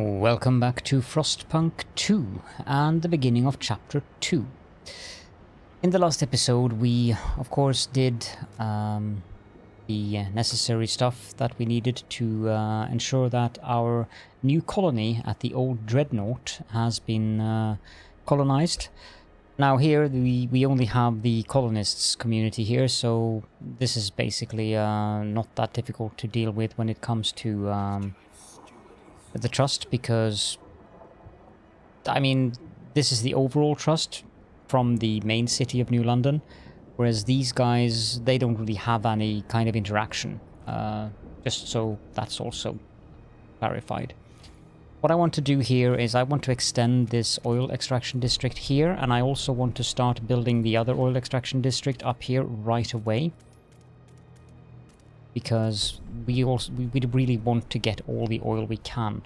Welcome back to Frostpunk 2 and the beginning of Chapter 2. In the last episode we of course did the necessary stuff that we needed to ensure that our new colony at the old dreadnought has been colonized. Now here we only have the colonists community here, so this is basically not that difficult to deal with when it comes to the trust, because I mean this is the overall trust from the main city of New London, whereas these guys, they don't really have any kind of interaction, just so that's also clarified. What I want to do here is I want to extend this oil extraction district here, and I also want to start building the other oil extraction district up here right away, because we really want to get all the oil we can.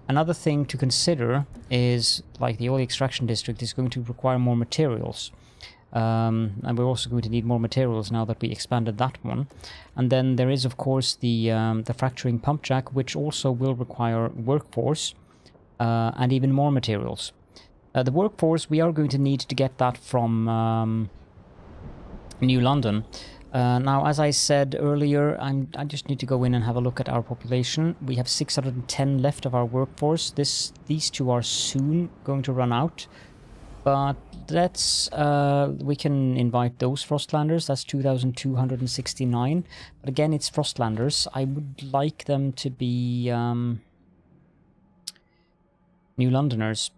Another thing to consider is, like, the oil extraction district is going to require more materials, and we're also going to need more materials now that we expanded that one. And then there is of course the fracturing pump jack, which also will require workforce and even more materials. The workforce, we are going to need to get that from New London. Now, as I said earlier, I just need to go in and have a look at our population. We have 610 left of our workforce. These two are soon going to run out, but let's we can invite those Frostlanders. That's 2,269. But again, it's Frostlanders. I would like them to be New Londoners,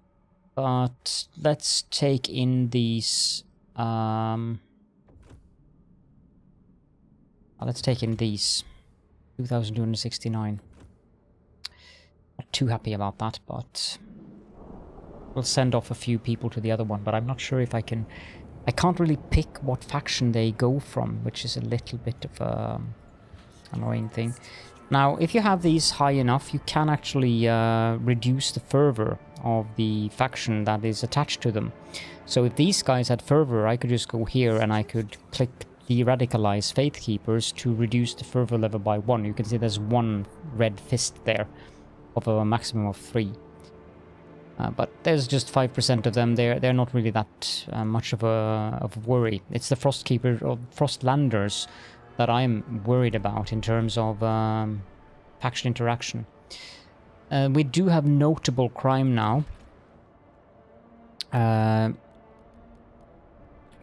but let's take in these. Let's take in these 2,269. Not too happy about that, but we'll send off a few people to the other one. But I'm not sure if I can. I can't really pick what faction they go from, which is a little bit of a annoying thing. Now, if you have these high enough, you can actually reduce the fervor of the faction that is attached to them. So if these guys had fervor, I could just go here and I could click de-radicalize Faithkeepers to reduce the fervor level by 1. You can see there's one red fist there of a maximum of 3. But there's just 5% of them. They're not really that much of a worry. It's the Frostkeeper or Frostlanders that I'm worried about in terms of faction interaction. We do have notable crime now.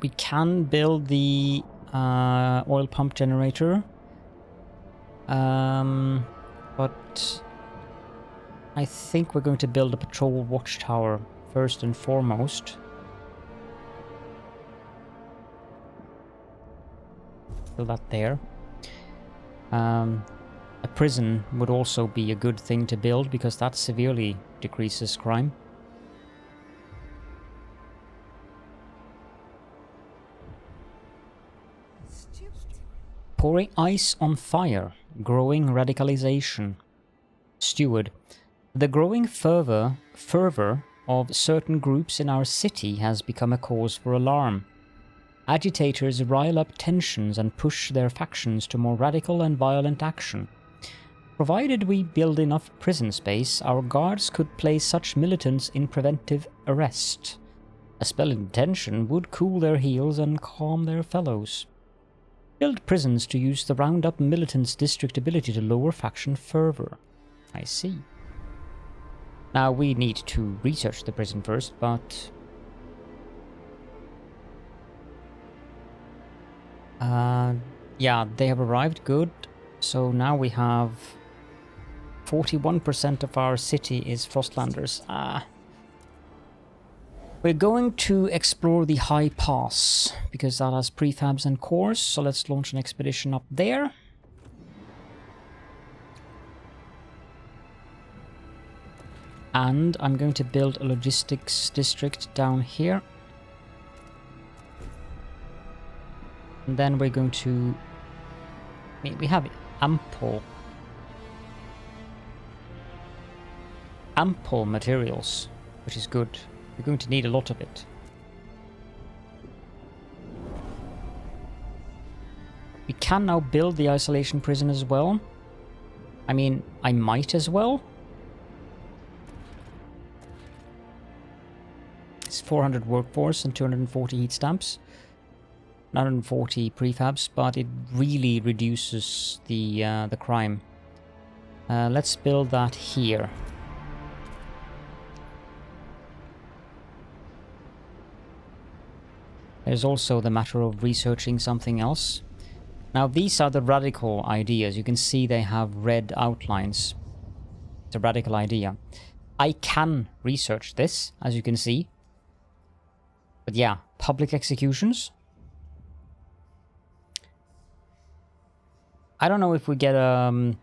We can build the oil pump generator, but I think we're going to build a patrol watchtower first and foremost. Build that there. A prison would also be a good thing to build, because that severely decreases crime. Pouring ice on fire, growing radicalization. Steward. The growing fervor of certain groups in our city has become a cause for alarm. Agitators rile up tensions and push their factions to more radical and violent action. Provided we build enough prison space, our guards could place such militants in preventive arrest. A spell in detention would cool their heels and calm their fellows. Build prisons to use the roundup militants' district ability to lower faction fervor. I see. Now we need to research the prison first, but yeah, they have arrived. Good. So now we have 41% of our city is Frostlanders. We're going to explore the High Pass, because that has prefabs and cores, so let's launch an expedition up there. And I'm going to build a logistics district down here. And then we're going to... we have ample materials, which is good. We're going to need a lot of it. We can now build the isolation prison as well. I mean, I might as well. It's 400 workforce and 240 heat stamps. 140 prefabs, but it really reduces the crime. Let's build that here. There's also the matter of researching something else. Now these are the radical ideas. You can see they have red outlines. It's a radical idea. I can research this, as you can see. But yeah, public executions. I don't know if we get a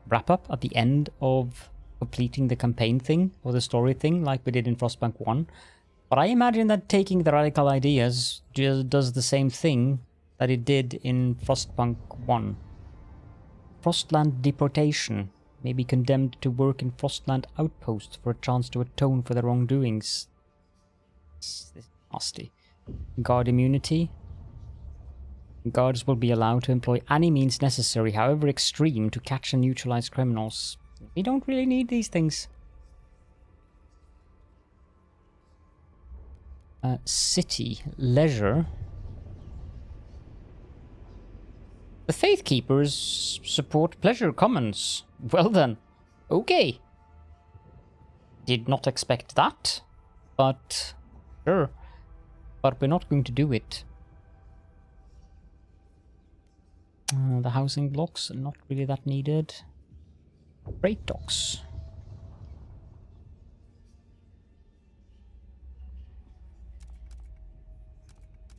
wrap up at the end of completing the campaign thing or the story thing like we did in Frostpunk 1. But I imagine that taking the radical ideas just does the same thing that it did in Frostpunk 1. Frostland deportation. May be condemned to work in Frostland outposts for a chance to atone for their wrongdoings. This is nasty. Guard immunity. Guards will be allowed to employ any means necessary, however extreme, to catch and neutralize criminals. We don't really need these things. City. Leisure. The Faithkeepers support pleasure commons. Well then. Okay. Did not expect that. But sure. But we're not going to do it. The housing blocks are not really that needed. Freight docks.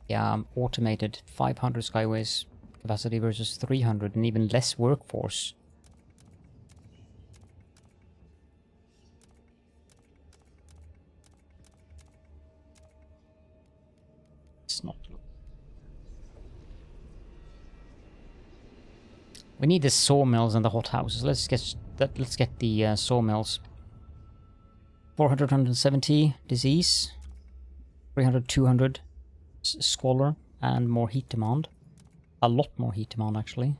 Yeah, automated 500 Skyways capacity versus 300 and even less workforce. It's not. We need the sawmills and the hothouses. Let's get the sawmills. 400, 170 disease. 300, 200 squalor and more heat demand. A lot more heat demand actually.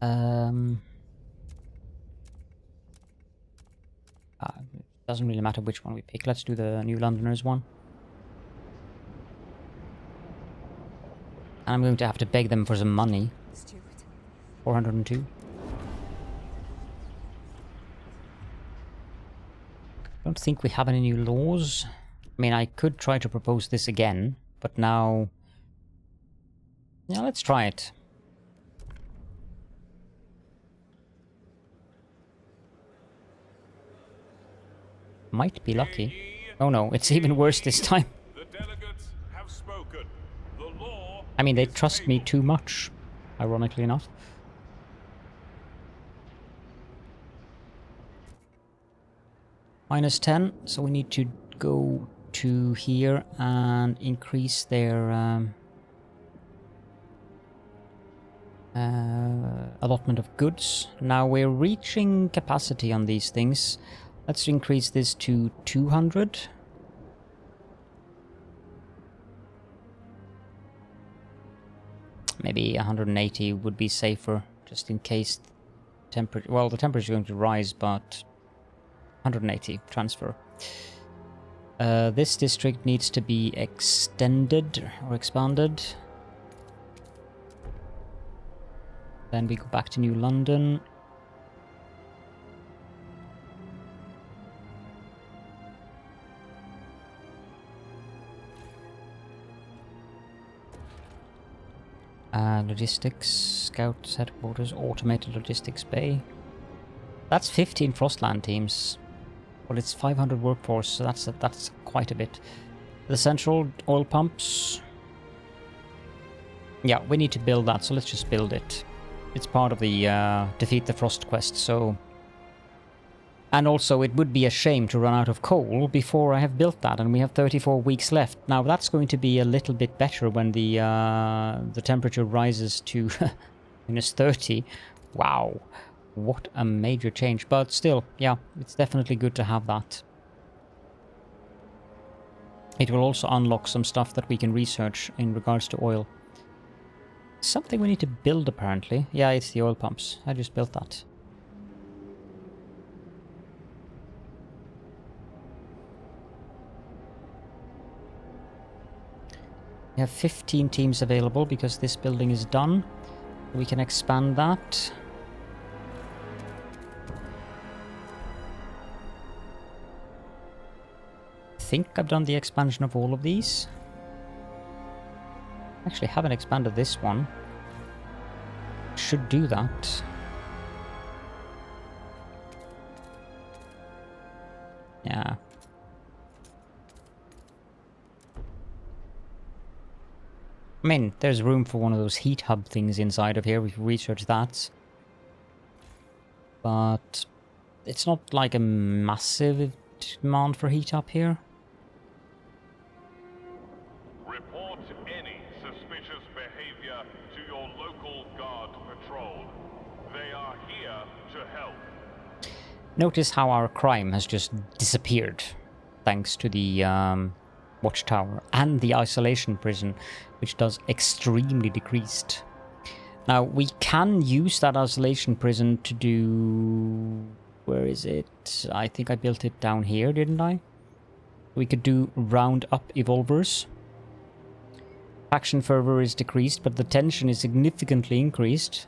It doesn't really matter which one we pick. Let's do the New Londoners one. And I'm going to have to beg them for some money. 402. Don't think we have any new laws. I mean, I could try to propose this again, but now... Yeah, let's try it. Might be lucky. Oh no, it's even worse this time. The delegates have spoken. The law I mean, they trust me too much, ironically enough. Minus 10, so we need to go to here and increase their allotment of goods. Now we're reaching capacity on these things. Let's increase this to 200. Maybe 180 would be safer, just in case temperature. Well, the temperature is going to rise, but 180 transfer. This district needs to be extended or expanded. Then we go back to New London. Logistics, Scouts headquarters, automated logistics bay. That's 15 Frostland teams. Well, it's 500 workforce, so that's quite a bit. The central oil pumps. Yeah, we need to build that, so let's just build it. It's part of the defeat the Frost quest, so... And also, it would be a shame to run out of coal before I have built that, and we have 34 weeks left. Now, that's going to be a little bit better when the temperature rises to minus 30. Wow, what a major change. But still, yeah, it's definitely good to have that. It will also unlock some stuff that we can research in regards to oil. Something we need to build, apparently. Yeah, it's the oil pumps. I just built that. We have 15 teams available because this building is done. We can expand that. I think I've done the expansion of all of these. Actually, haven't expanded this one. Should do that. Yeah. I mean, there's room for one of those heat hub things inside of here. We've researched that. But it's not like a massive demand for heat up here. Report any suspicious behavior to your local guard patrol. They are here to help. Notice how our crime has just disappeared, thanks to the watchtower and the isolation prison, which does extremely decreased. Now, we can use that isolation prison to do... Where is it? I think I built it down here, didn't I? We could do round up evolvers. Faction fervor is decreased, but the tension is significantly increased.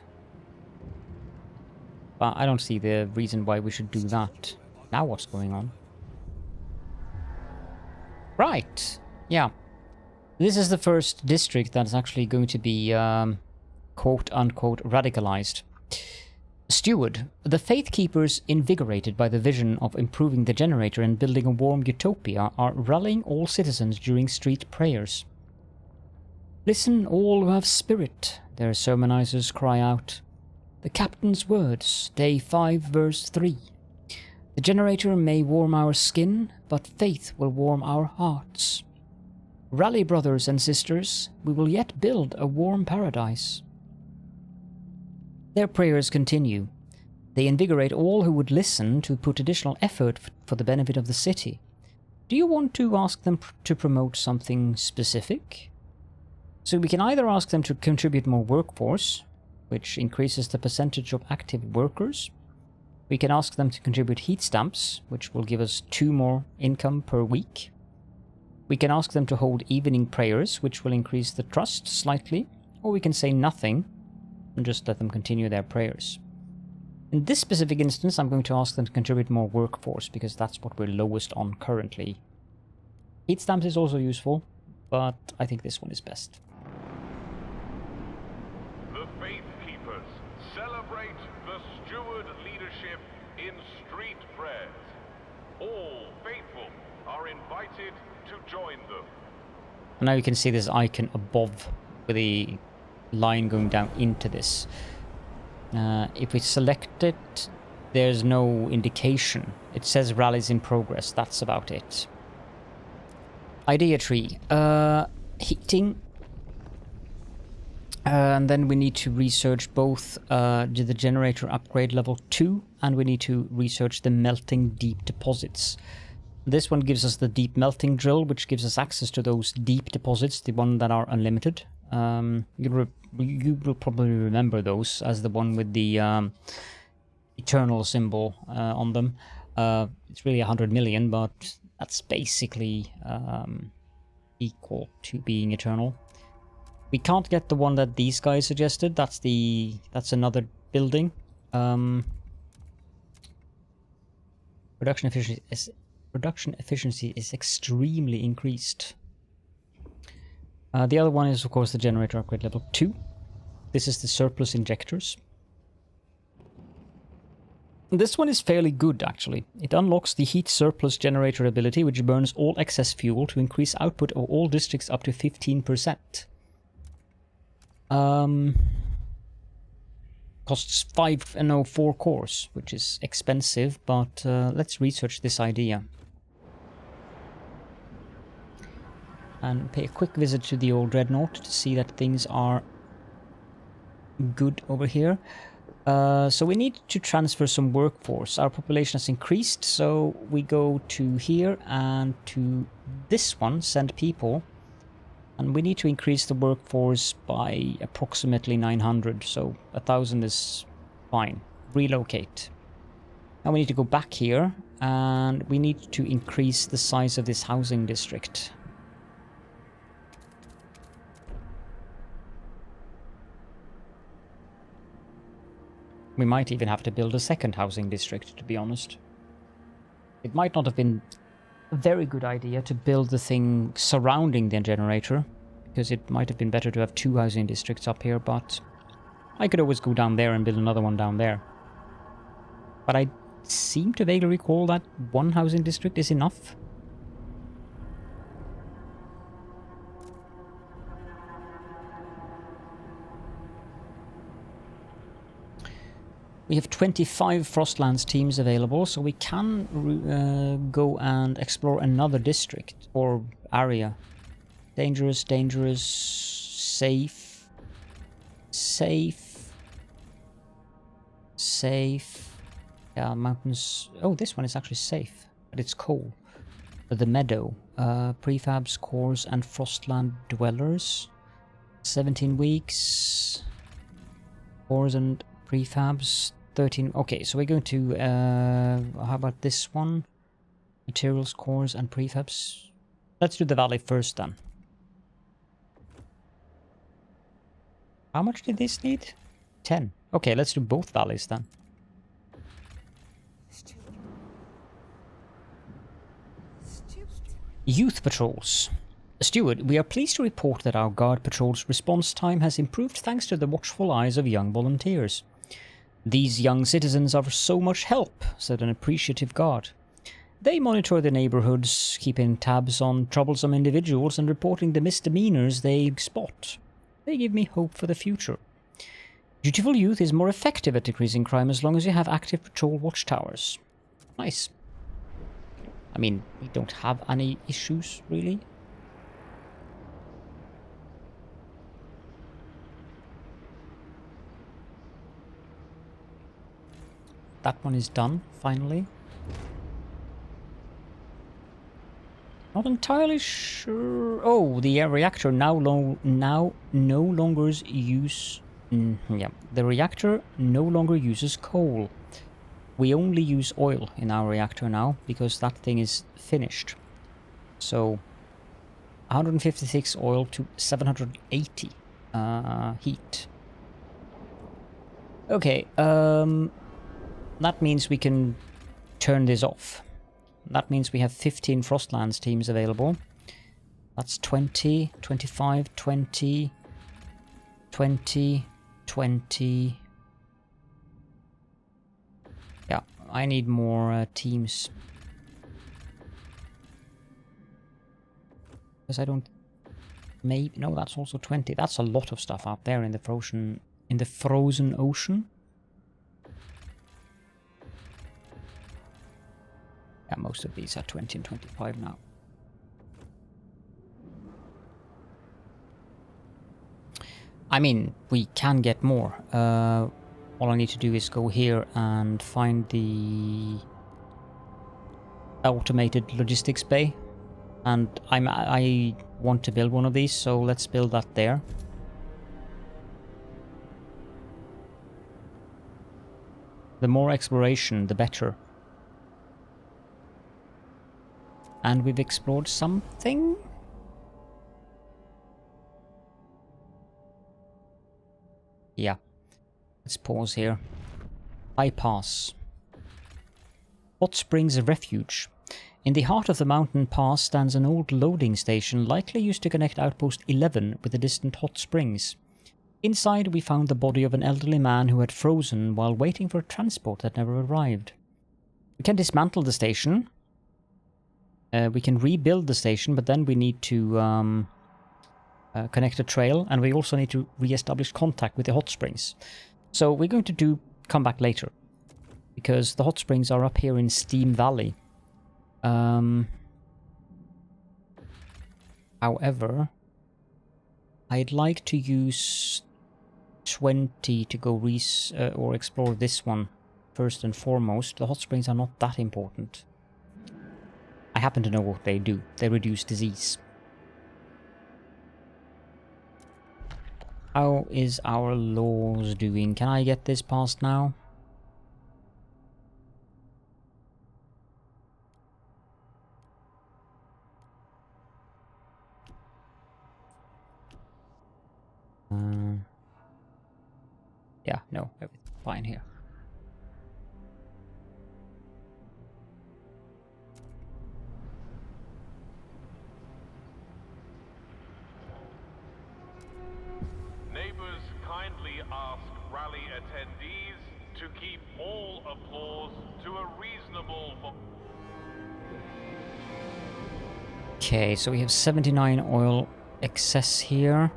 But I don't see the reason why we should do that. Now what's going on? Right. Yeah. This is the first district that's actually going to be quote-unquote radicalized. Steward, the Faithkeepers, invigorated by the vision of improving the generator and building a warm utopia, are rallying all citizens during street prayers. Listen, all who have spirit, their sermonizers cry out. The captain's words, day 5, verse 3. The generator may warm our skin, but faith will warm our hearts. Rally, brothers and sisters, we will yet build a warm paradise. Their prayers continue. They invigorate all who would listen to put additional effort for the benefit of the city. Do you want to ask them to promote something specific? So we can either ask them to contribute more workforce, which increases the percentage of active workers. We can ask them to contribute heat stamps, which will give us 2 more income per week. We can ask them to hold evening prayers, which will increase the trust slightly, or we can say nothing and just let them continue their prayers. In this specific instance, I'm going to ask them to contribute more workforce, because that's what we're lowest on currently. Heat stamps is also useful, but I think this one is best. The Faithkeepers celebrate the steward leadership in street prayers. All faithful are invited to join them. And now you can see this icon above with the line going down into this. If we select it, there's no indication. It says rallies in progress. That's about it. Idea tree. Heating. And then we need to research both the generator upgrade level 2, and we need to research the melting deep deposits. This one gives us the deep melting drill, which gives us access to those deep deposits, the one that are unlimited. You will probably remember those as the one with the eternal symbol on them. It's really 100 million, but that's basically equal to being eternal. We can't get the one that these guys suggested. That's another building. Production efficiency is extremely increased. The other one is, of course, the generator upgrade level 2. This is the surplus injectors. This one is fairly good, actually. It unlocks the heat surplus generator ability, which burns all excess fuel to increase output of all districts up to 15%. Costs 4 cores, which is expensive, but let's research this idea. And pay a quick visit to the old Dreadnought to see that things are good over here. So we need to transfer some workforce. Our population has increased, so we go to here and to this one, send people. And we need to increase the workforce by approximately 900, so 1,000 is fine. Relocate. Now we need to go back here, and we need to increase the size of this housing district. We might even have to build a second housing district, to be honest. It might not have been a very good idea to build the thing surrounding the generator, because it might have been better to have 2 housing districts up here, but I could always go down there and build another one down there. But I seem to vaguely recall that 1 housing district is enough. We have 25 Frostlands teams available, so we can go and explore another district or area. Dangerous, dangerous, safe, safe, safe. Yeah, mountains. Oh, this one is actually safe, but it's coal. The meadow, prefabs, cores, and Frostland dwellers. 17 weeks. Cores and prefabs. 13. Okay, so we're going to. How about this one? Materials, cores, and prefabs. Let's do the valley first then. How much did this need? 10. Okay, let's do both valleys then. Youth patrols. Steward, we are pleased to report that our guard patrol's response time has improved thanks to the watchful eyes of young volunteers. These young citizens are so much help, said an appreciative guard. They monitor the neighborhoods, keeping tabs on troublesome individuals and reporting the misdemeanors they spot. They give me hope for the future. Dutiful youth is more effective at decreasing crime as long as you have active patrol watchtowers. Nice. I mean, we don't have any issues, really. That one is done, finally. Not entirely sure. Oh, the reactor now no longer use. Yeah, the reactor no longer uses coal. We only use oil in our reactor now because that thing is finished. So 156 oil to 780 heat. Okay, that means we can turn this off. That means we have 15 Frostlands teams available. That's 20, 25, 20, 20, 20. Yeah, I need more teams. Because I don't... Maybe... No, that's also 20. That's a lot of stuff out there in the frozen ocean. Yeah, most of these are 20 and 25 now. I mean, we can get more. All I need to do is go here and find the automated logistics bay. And I want to build one of these, so let's build that there. The more exploration, the better. And we've explored something? Yeah. Let's pause here. Bypass. Hot Springs Refuge. In the heart of the mountain pass stands an old loading station likely used to connect Outpost 11 with the distant hot springs. Inside we found the body of an elderly man who had frozen while waiting for a transport that never arrived. We can dismantle the station. We can rebuild the station, but then we need to connect a trail, and we also need to re-establish contact with the hot springs. So we're going to come back later, because the hot springs are up here in Steam Valley. However, I'd like to use 20 to go or explore this one first and foremost. The hot springs are not that important. I happen to know what they do. They reduce disease. How is our laws doing? Can I get this passed now? Yeah, no, everything's fine here. keep all applause to a reasonable... Okay, so we have 79 oil excess here.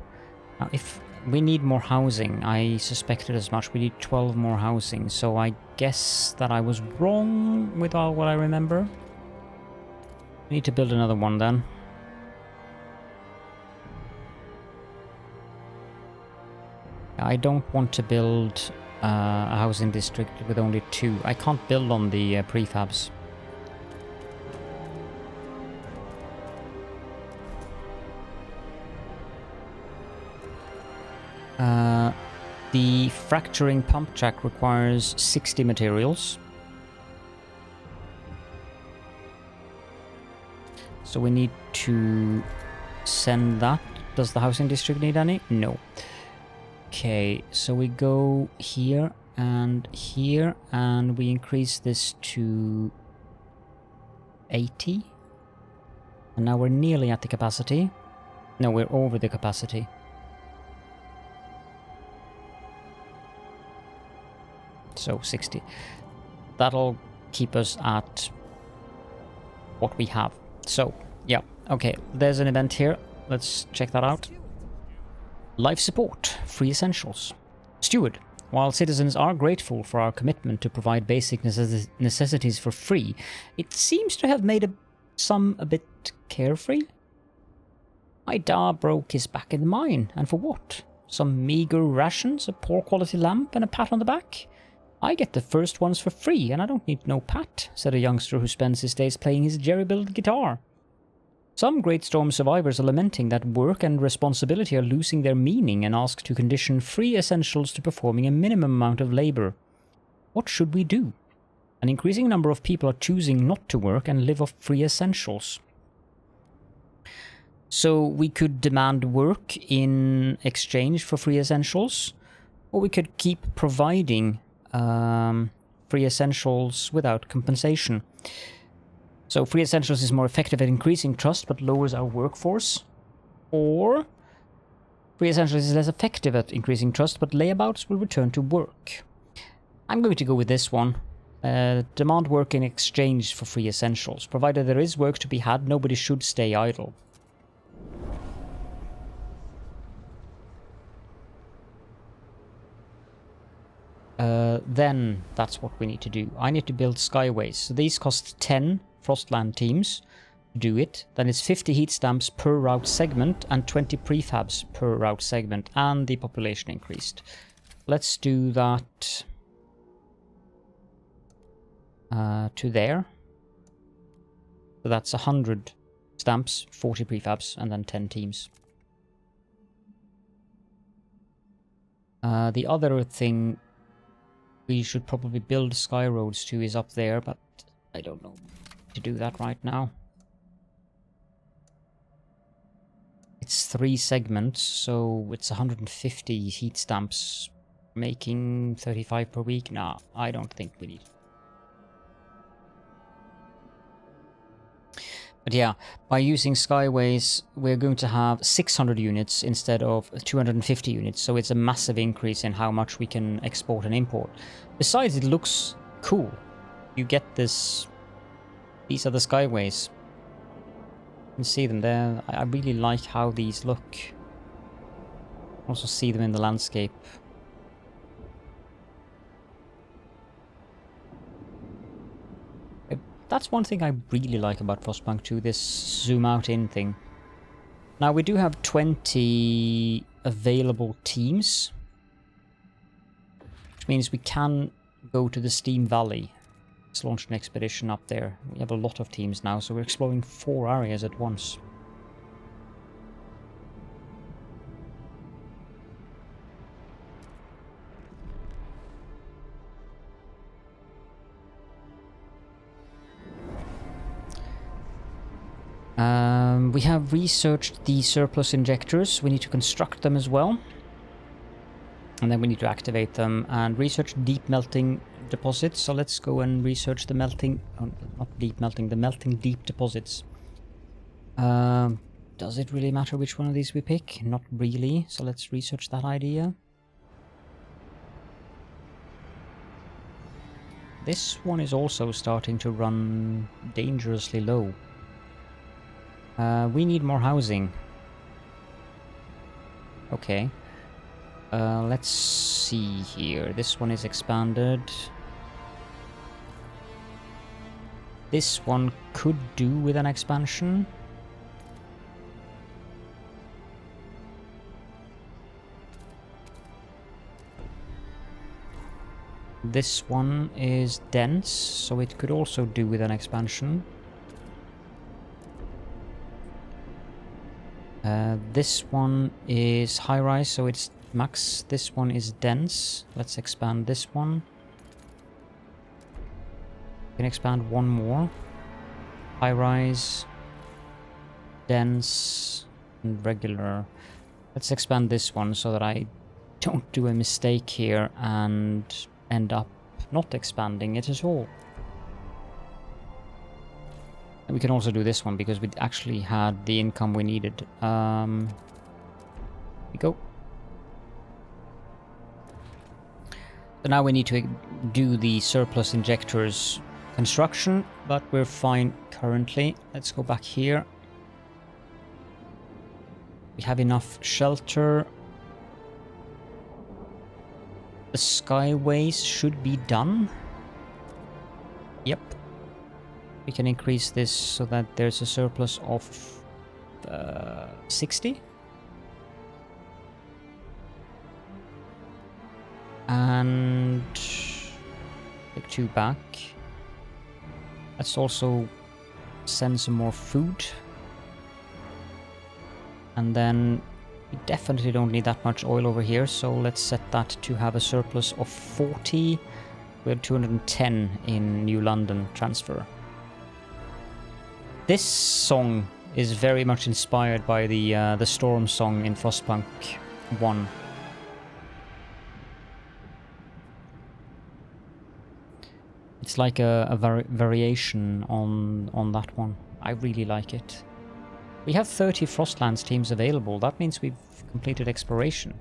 Now, if we need more housing, I suspected as much. We need 12 more housing, so I guess that I was wrong with all what I remember. We need to build another one then. I don't want to build a housing district with only 2. I can't build on the prefabs. The fracturing pump jack requires 60 materials. So we need to send that. Does the housing district need any? No. Okay, so we go here, and we increase this to 80. And now we're nearly at the capacity. No, we're over the capacity. So 60. That'll keep us at what we have. So, yeah, okay, there's an event here. Let's check that out. Life support, free essentials. Steward, while citizens are grateful for our commitment to provide basic necessities for free, it seems to have made some a bit carefree. My Da broke his back in the mine, and for what? Some meager rations, a poor quality lamp, and a pat on the back? I get the first ones for free, and I don't need no pat, said a youngster who spends his days playing his jerry-built guitar. Some Great Storm survivors are lamenting that work and responsibility are losing their meaning and ask to condition free essentials to performing a minimum amount of labor. What should we do? An increasing number of people are choosing not to work and live off free essentials. So we could demand work in exchange for free essentials, or we could keep providing free essentials without compensation. So free essentials is more effective at increasing trust but lowers our workforce. Or free essentials is less effective at increasing trust but layabouts will return to work. I'm going to go with this one. Demand work in exchange for free essentials. Provided there is work to be had, nobody should stay idle. Then that's what we need to do. I need to build Skyways. So these cost 10 Frostland teams to do it. Then it's 50 heat stamps per route segment and 20 prefabs per route segment, and the population increased. Let's do that to there. So that's 100 stamps, 40 prefabs, and then 10 teams. The other thing we should probably build sky roads to is up there, but I don't know to do that right now. It's 3 segments, so it's 150 heat stamps, making 35 per week. Nah, I don't think we need. But yeah, by using Skyways, we're going to have 600 units instead of 250 units, so it's a massive increase in how much we can export and import. Besides, it looks cool. You get this... These are the Skyways. You can see them there. I really like how these look. Also see them in the landscape. That's one thing I really like about Frostpunk 2, this zoom out in thing. Now we do have 20 available teams, which means we can go to the Steam Valley. Let's launch an expedition up there. We have a lot of teams now, so we're exploring 4 areas at once. We have researched the surplus injectors. We need to construct them as well. And then we need to activate them and research deep melting deposits. So let's go and research the melting... Oh, not deep melting, the melting deep deposits. Does it really matter which one of these we pick? Not really. So let's research that idea. This one is also starting to run dangerously low. We need more housing. Okay. Let's see here. This one is expanded. This one could do with an expansion. This one is dense, so it could also do with an expansion. This one is high-rise, so it's max. This one is dense. Let's expand this one. We can expand one more. High-rise, dense, and regular. Let's expand this one so that I don't do a mistake here and end up not expanding it at all. And we can also do this one because we actually had the income we needed. Here we go. So now we need to do the surplus injectors construction, but we're fine currently. Let's go back here. We have enough shelter. The Skyways should be done. Yep. We can increase this so that there's a surplus of 60. And take 2 back. Let's also send some more food. And then we definitely don't need that much oil over here, so let's set that to have a surplus of 40. We have 210 in New London transfer. This song is very much inspired by the Storm song in Frostpunk 1. It's like a variation on that one. I really like it. We have 30 Frostlands teams available. That means we've completed exploration.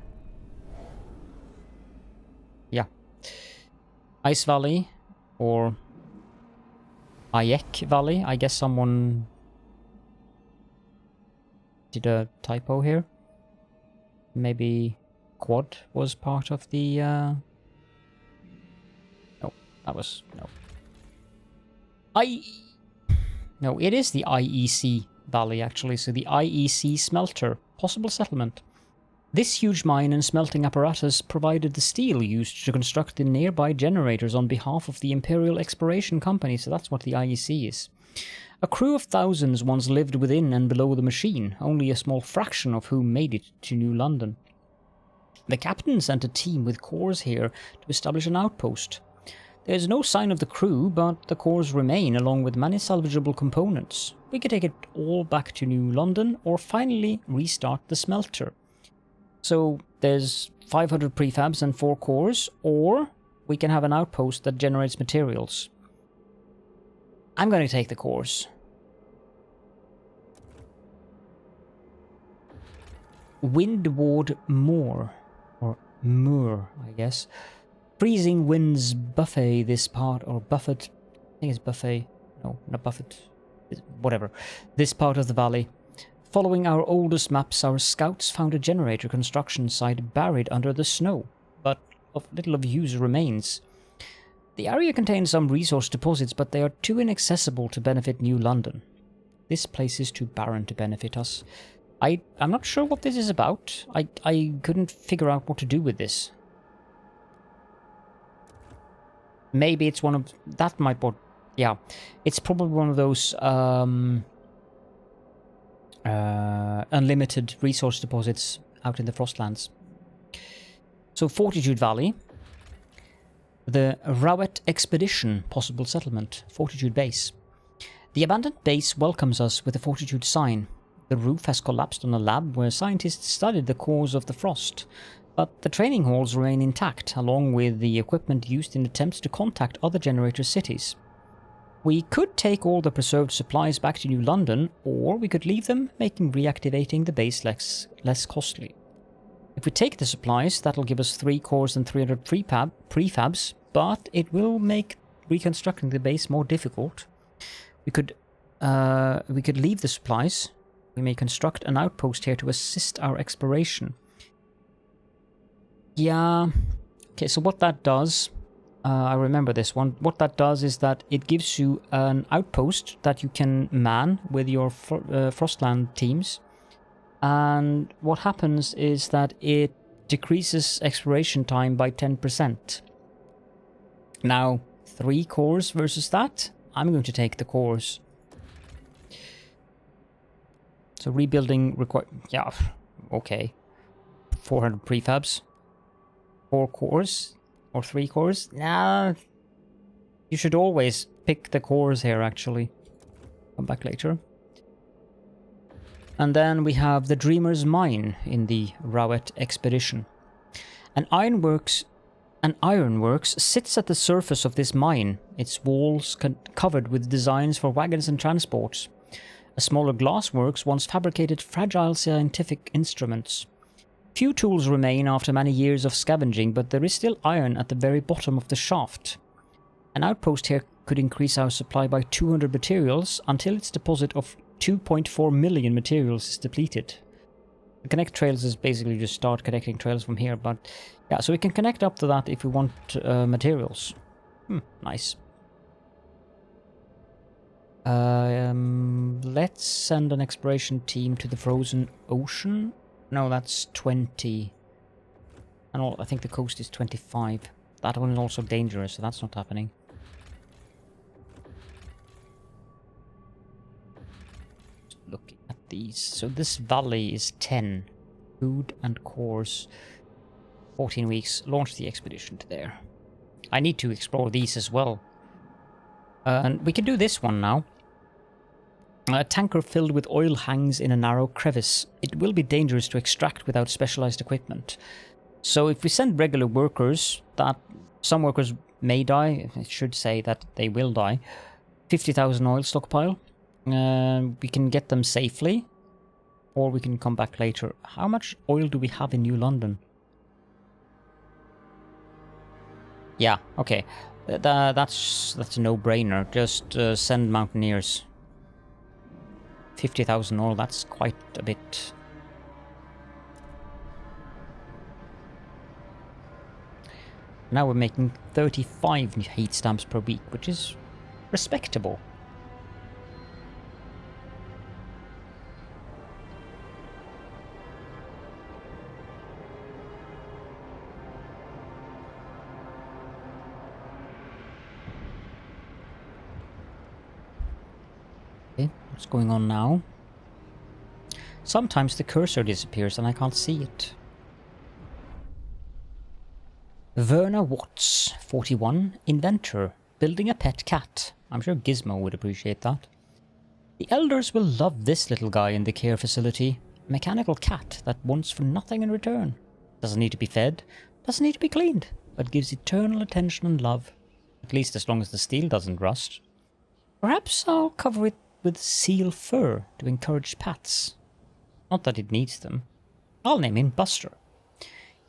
Yeah. Ice Valley or Ayek Valley. I guess someone did a typo here. Maybe Quad was part of the... No, that was... No. No, it is the IEC Valley, actually. So the IEC smelter. Possible settlement. This huge mine and smelting apparatus provided the steel used to construct the nearby generators on behalf of the Imperial Exploration Company, so that's what the IEC is. A crew of thousands once lived within and below the machine, only a small fraction of whom made it to New London. The captain sent a team with cores here to establish an outpost. There is no sign of the crew, but the cores remain along with many salvageable components. We can take it all back to New London or finally restart the smelter. So there's 500 prefabs and 4 cores, or we can have an outpost that generates materials. I'm going to take the cores. Windward Moor, or Moor, I guess. Freezing winds buffet this part, or buffet, I think it's buffet, no, not buffet, whatever, this part of the valley. Following our oldest maps, our scouts found a generator construction site buried under the snow, but of little of use remains. The area contains some resource deposits, but they are too inaccessible to benefit New London. This place is too barren to benefit us. I'm not sure what this is about. I couldn't figure out what to do with this. Maybe it's one of... That might... Yeah. It's probably one of those... unlimited resource deposits out in the Frostlands. So Fortitude Valley. The Rowett Expedition, possible settlement. Fortitude Base. The abandoned base welcomes us with a Fortitude sign. The roof has collapsed on a lab where scientists studied the cause of the frost, but the training halls remain intact, along with the equipment used in attempts to contact other generator cities. We could take all the preserved supplies back to New London, or we could leave them, making reactivating the base less costly. If we take the supplies, that'll give us 3 cores and 300 prefabs, but it will make reconstructing the base more difficult. We could leave the supplies. We may construct an outpost here to assist our exploration. Yeah. Okay, so what that does, I remember this one. What that does is that it gives you an outpost that you can man with your Frostland teams. And what happens is that it decreases exploration time by 10%. Now, 3 cores versus that, I'm going to take the cores. So rebuilding yeah, okay. 400 prefabs. 4 cores or 3 cores. Nah, you should always pick the cores here, actually. Come back later. And then we have the Dreamer's Mine in the Rowett expedition. An ironworks sits at the surface of this mine, its walls covered with designs for wagons and transports. A smaller glassworks once fabricated fragile scientific instruments. Few tools remain after many years of scavenging, but there is still iron at the very bottom of the shaft. An outpost here could increase our supply by 200 materials until its deposit of 2.4 million materials is depleted. The connect trails is basically just start connecting trails from here, but yeah, so we can connect up to that if we want materials. Nice. Let's send an exploration team to the frozen ocean. No, that's 20. And I think the coast is 25. That one is also dangerous, so that's not happening. Just looking at these. So this valley is 10. Food and cores. 14 weeks. Launch the expedition to there. I need to explore these as well. And we can do this one now. A tanker filled with oil hangs in a narrow crevice. It will be dangerous to extract without specialized equipment. So if we send regular workers, that some workers may die, I should say that they will die. 50,000 oil stockpile. We can get them safely, or we can come back later. How much oil do we have in New London? Yeah, okay. That's a no-brainer. Just send mountaineers. 50,000 oil, that's quite a bit. Now we're making 35 heat stamps per week, which is respectable. Okay, what's going on now? Sometimes the cursor disappears and I can't see it. Verna Watts, 41, inventor, building a pet cat. I'm sure Gizmo would appreciate that. The elders will love this little guy in the care facility. A mechanical cat that wants for nothing in return. Doesn't need to be fed, doesn't need to be cleaned, but gives eternal attention and love. At least as long as the steel doesn't rust. Perhaps I'll cover it with seal fur to encourage pats. Not that it needs them. I'll name him Buster.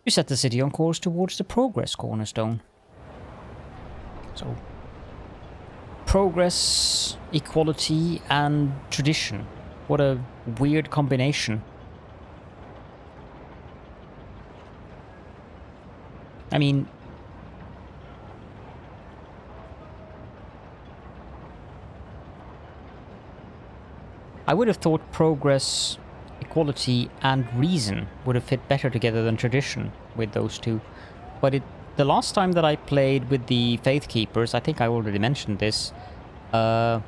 You set the city on course towards the progress cornerstone. So, progress, equality, and tradition. What a weird combination. I mean, I would have thought progress, equality, and reason would have fit better together than tradition with those two. But the last time that I played with the Faithkeepers, I think I already mentioned this, I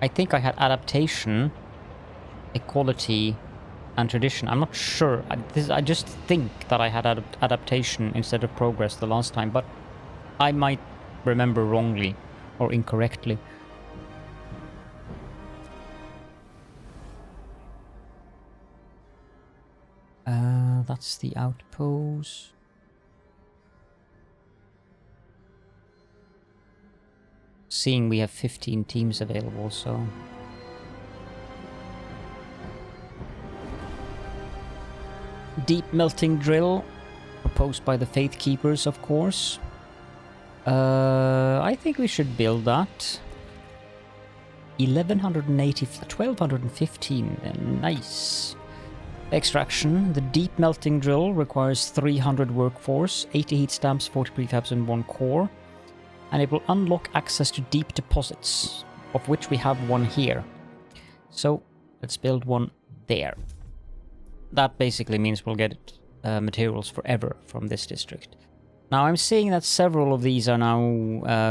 think I had adaptation, equality, and tradition. I'm not sure. I just think that I had adaptation instead of progress the last time, but I might remember wrongly or incorrectly. That's the outpost. Seeing we have 15 teams available, so... Deep melting drill, proposed by the Faithkeepers, of course. I think we should build that. 1215. Nice. Extraction. The deep melting drill requires 300 workforce, 80 heat stamps, 40 prefabs, and 1 core. And it will unlock access to deep deposits, of which we have one here. So let's build one there. That basically means we'll get materials forever from this district. Now I'm seeing that several of these are now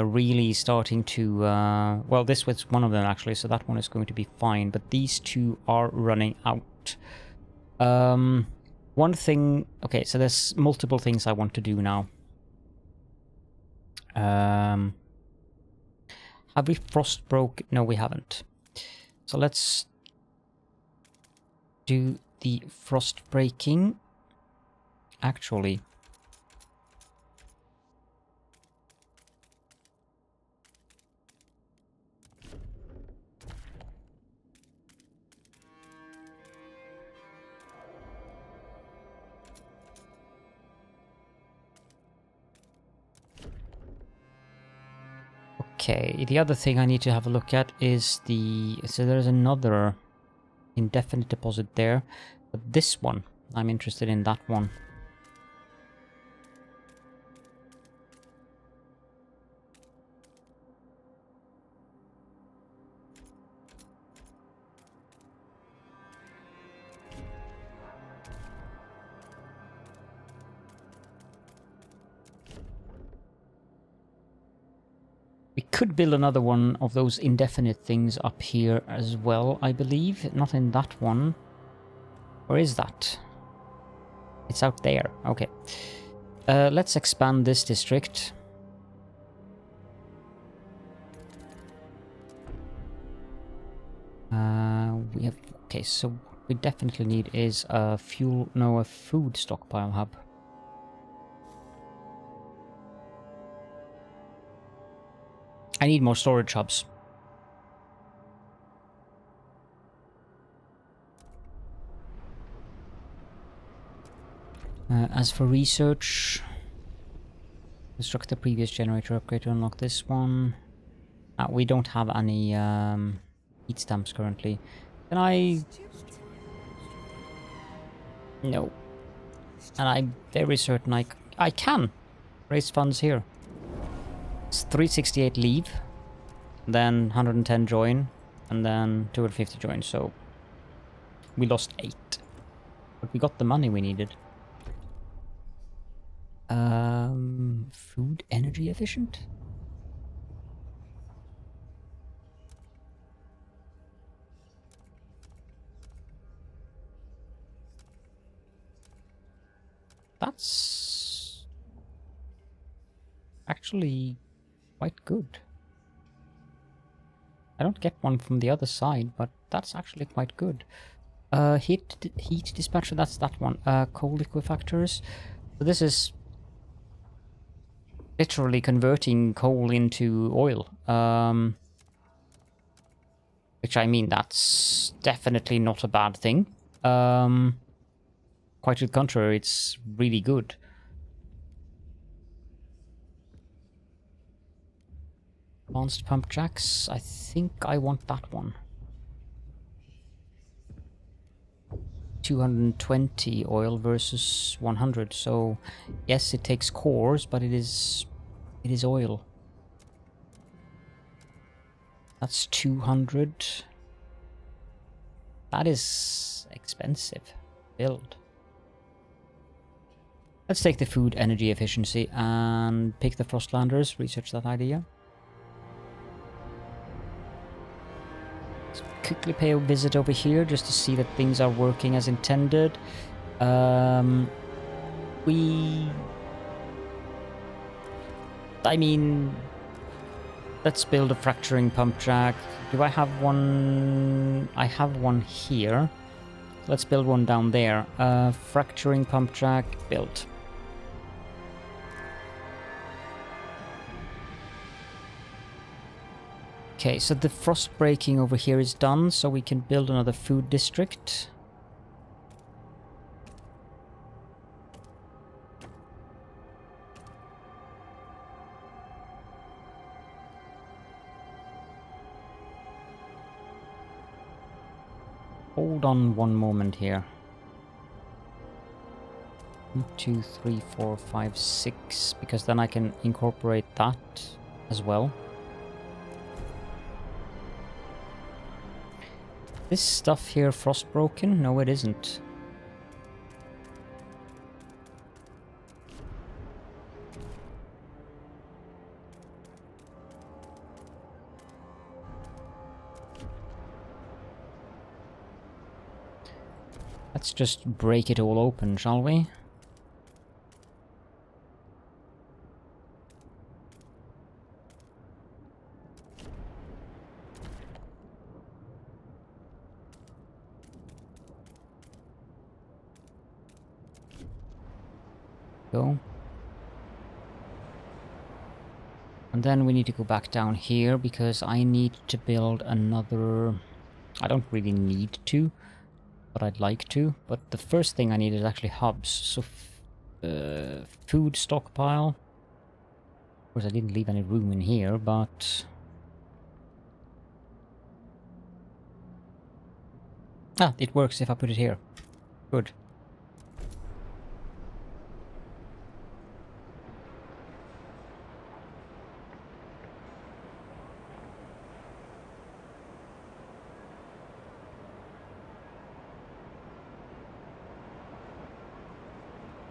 really starting to... well, this was one of them actually, so that one is going to be fine. But these two are running out. One thing... Okay, so there's multiple things I want to do now. Have we frost broke? No, we haven't. So let's do the frost breaking. Actually... Okay, the other thing I need to have a look at is the... So there's another indefinite deposit there. But this one, I'm interested in that one. We could build another one of those indefinite things up here as well, I believe. Not in that one. Where is that? It's out there. Okay. Let's expand this district. We have... Okay, so what we definitely need is a fuel... No, a food stockpile hub. I need more storage hubs. As for research, construct the previous generator upgrade to unlock this one. We don't have any heat stamps currently. Can I? No. And I'm very certain I can raise funds here. It's 368 leave, then 110 join, and then 250 join, so we lost 8. But we got the money we needed. Food energy efficient? That's actually quite good. I don't get one from the other side, but that's actually quite good. Heat dispatcher, that's that one. Coal liquefactors. So this is literally converting coal into oil. Which I mean, that's definitely not a bad thing. Quite to the contrary, it's really good. Advanced pump jacks, I think I want that one. 220 oil versus 100, so yes, it takes cores, but it is oil. That's 200. That is expensive build. Let's take the food energy efficiency and pick the Frostlanders, research that idea. Quickly pay a visit over here just to see that things are working as intended. I mean, let's build a fracturing pump jack. Do I have one? I have one here. Let's build one down there. Fracturing pump jack built. Okay, so the frost breaking over here is done, so we can build another food district. hold on one moment here. 1, 2, 3, 4, 5, 6, because then I can incorporate that as well. This stuff here frostbroken? No, it isn't. Let's just break it all open, shall we? Go. And then we need to go back down here because I need to build another... I don't really need to, but I'd like to. But the first thing I need is actually hubs. So, food stockpile. Of course, I didn't leave any room in here, but... Ah, it works if I put it here. Good.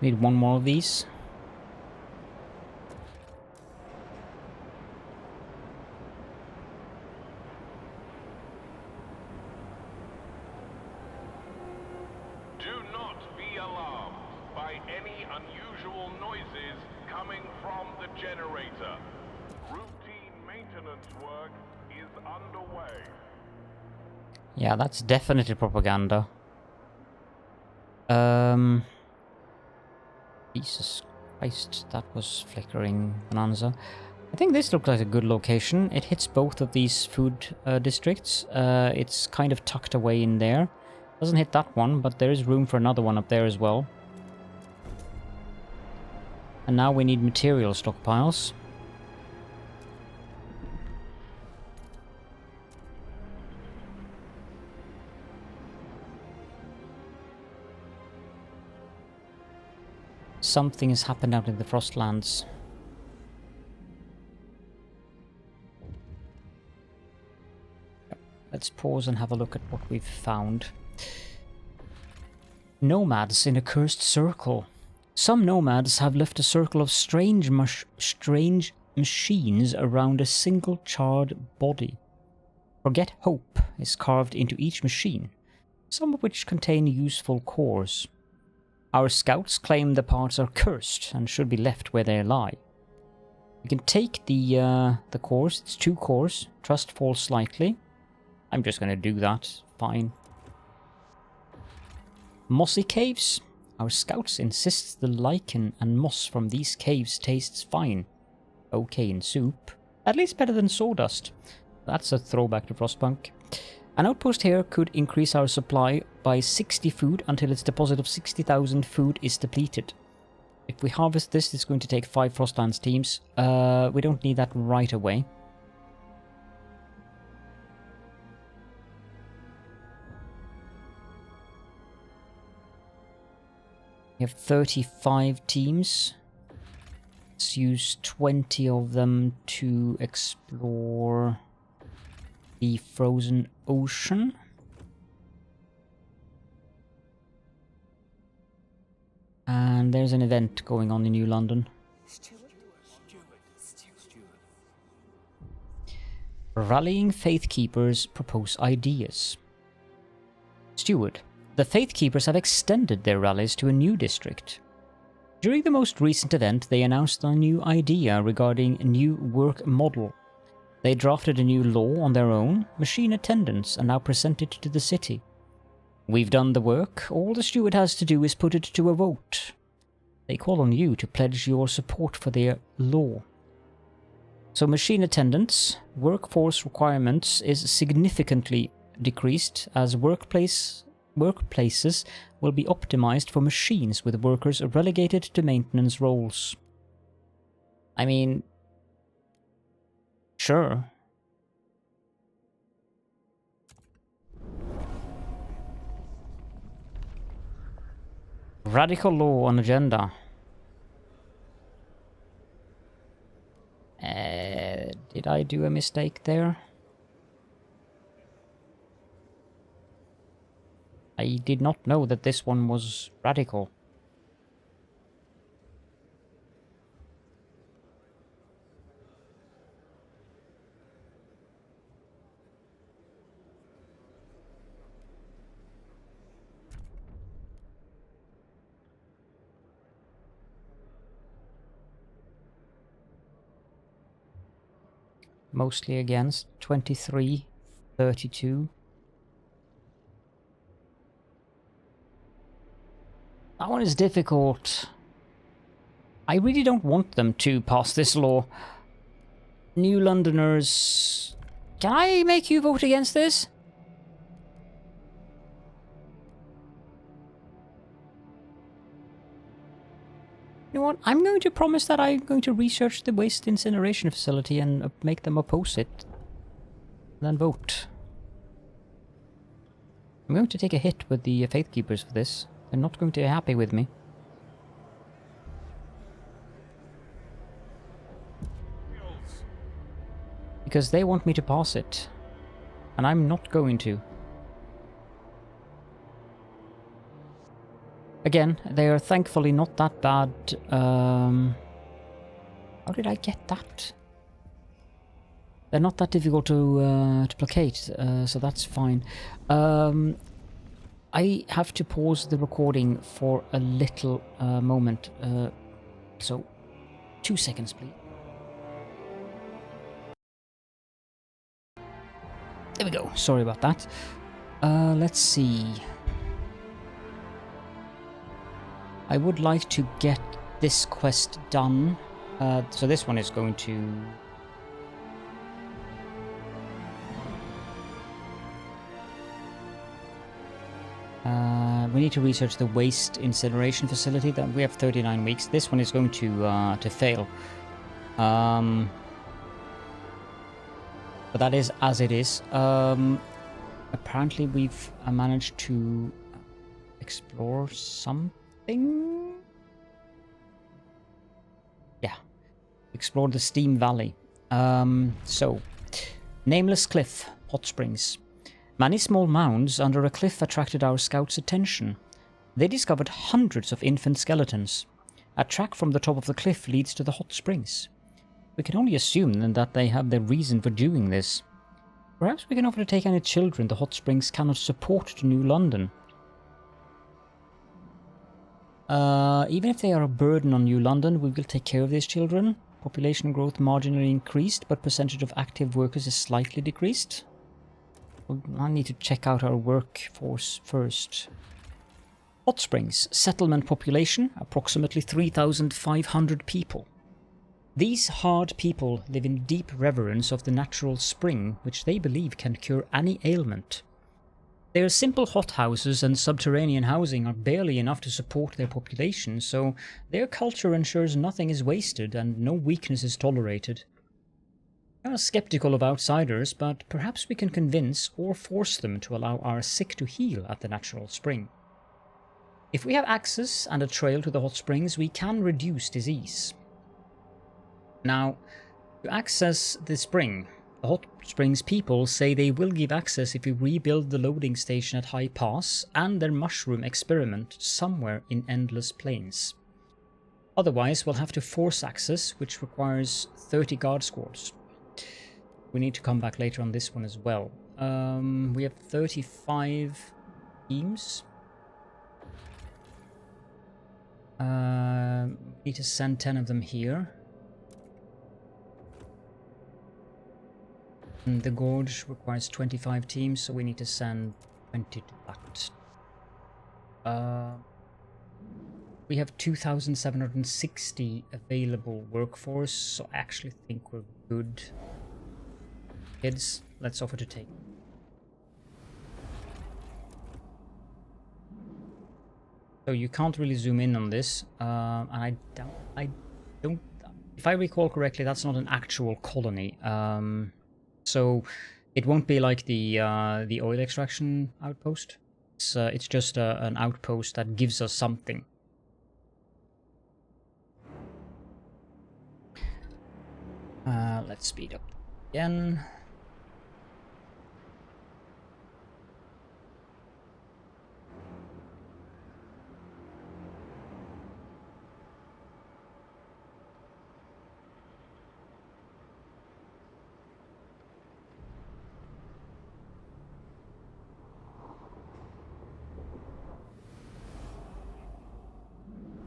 Need one more of these. Do not be alarmed by any unusual noises coming from the generator. Routine maintenance work is underway. Yeah, that's definitely propaganda. Jesus Christ, that was flickering bonanza. I think this looks like a good location. It hits both of these food districts. It's kind of tucked away in there. Doesn't hit that one, but there is room for another one up there as well. And now we need material stockpiles. Something has happened out in the Frostlands. Let's pause and have a look at what we've found. Nomads in a cursed circle. Some nomads have left a circle of strange machines around a single charred body. Forget hope is carved into each machine, some of which contain useful cores. Our scouts claim the parts are cursed and should be left where they lie. We can take the cores. It's 2 cores. Trust falls slightly. I'm just going to do that. Fine. Mossy caves. Our scouts insist the lichen and moss from these caves tastes fine. Okay in soup. At least better than sawdust. That's a throwback to Frostpunk. An outpost here could increase our supply by 60 food until its deposit of 60,000 food is depleted. If we harvest this, it's going to take 5 Frostlands teams. We don't need that right away. We have 35 teams. Let's use 20 of them to explore the frozen ocean. And there's an event going on in New London. Rallying Faithkeepers propose ideas. Steward. The Faithkeepers have extended their rallies to a new district. During the most recent event, they announced a new idea regarding a new work model. They drafted a new law on their own, machine attendance, and now present it to the city. We've done the work. All the steward has to do is put it to a vote. They call on you to pledge your support for their law. So machine attendance, workforce requirements is significantly decreased as workplaces will be optimized for machines with workers relegated to maintenance roles. I mean, sure. Radical law on agenda. Did I do a mistake there? I did not know that this one was radical. Mostly against 23, 32. That one is difficult. I really don't want them to pass this law. New Londoners... Can I make you vote against this? You know what? I'm going to promise that I'm going to research the waste incineration facility and make them oppose it. Then vote. I'm going to take a hit with the Faithkeepers for this. They're not going to be happy with me. Because they want me to pass it. And I'm not going to. Again, they are thankfully not that bad. How did I get that? They're not that difficult to placate, so that's fine. I have to pause the recording for a little moment. So, 2 seconds, please. There we go. Sorry about that. Let's see. I would like to get this quest done. So this one is going to... we need to research the waste incineration facility. That we have 39 weeks. This one is going to fail. But that is as it is. Apparently we've managed to explore something. Yeah. Explore the Steam Valley. So, Nameless Cliff, Hot Springs. Many small mounds under a cliff attracted our scouts' attention. They discovered hundreds of infant skeletons. A track from the top of the cliff leads to the hot springs. We can only assume then that they have their reason for doing this. Perhaps we can offer to take any children the hot springs cannot support to New London. Even if they are a burden on New London, we will take care of these children. Population growth marginally increased, but percentage of active workers is slightly decreased. Well, I need to check out our workforce first. Hot Springs, settlement population, approximately 3,500 people. These hard people live in deep reverence of the natural spring, which they believe can cure any ailment. Their simple hothouses and subterranean housing are barely enough to support their population, so their culture ensures nothing is wasted and no weakness is tolerated. We are skeptical of outsiders, but perhaps we can convince or force them to allow our sick to heal at the natural spring. If we have access and a trail to the hot springs, we can reduce disease. Now, to access the spring, the hot springs people say they will give access if we rebuild the loading station at High Pass and their mushroom experiment somewhere in Endless Plains. Otherwise, we'll have to force access, which requires 30 guard squads. We need to come back later on this one as well. We have 35 teams. Need to send 10 of them here. And the gorge requires 25 teams, so we need to send 20 to that. We have 2,760 available workforce, so I actually think we're good. Kids, let's offer to take. So you can't really zoom in on this, and I don't. If I recall correctly, that's not an actual colony. So it won't be like the oil extraction outpost. It's just an outpost that gives us something. Let's speed up again.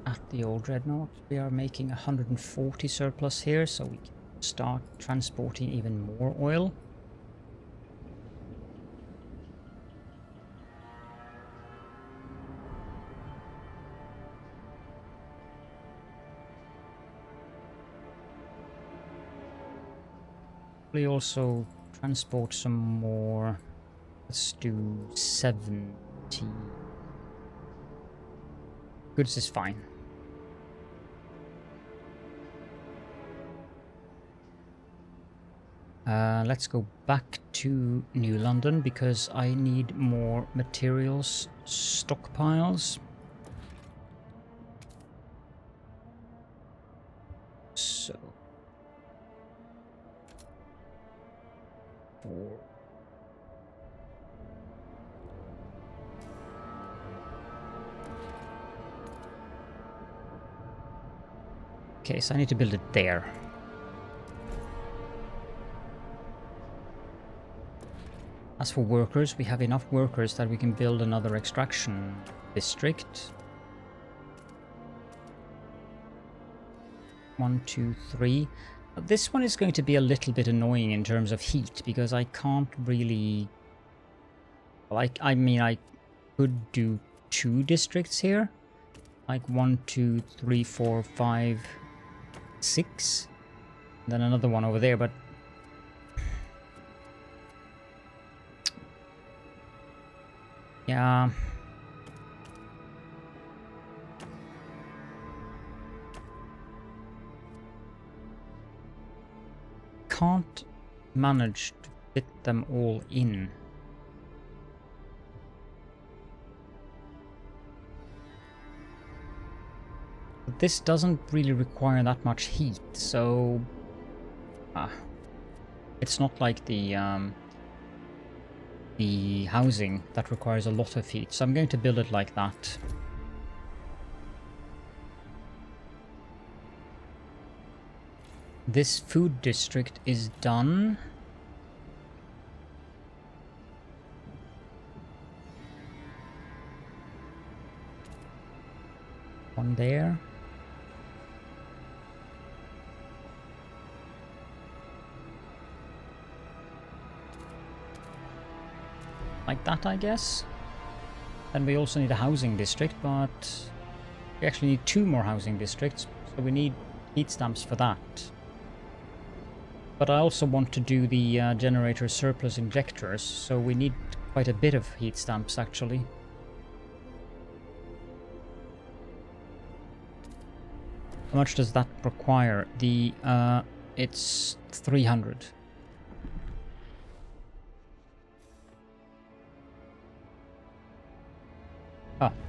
At the old dreadnought, we are making 140 surplus here, so we can start transporting even more oil. We also transport some more. Let's do 70. Goods is fine. Let's go back to New London because I need more materials stockpiles. So 4. Okay, so I need to build it there. As for workers, we have enough workers that we can build another extraction district. 1, 2, 3. This one is going to be a little bit annoying in terms of heat because I can't really... I mean, I could do 2 districts here. Like 1, 2, 3, 4, 5, 6. Then another one over there, but... yeah... can't manage to fit them all in. But this doesn't really require that much heat, so it's not like the housing that requires a lot of heat. So I'm going to build it like that. This food district is done. One there. Like that, I guess. And we also need a housing district, but we actually need 2 more housing districts, so we need heat stamps for that. But I also want to do the generator surplus injectors, so we need quite a bit of heat stamps actually. How much does that require? It's 300.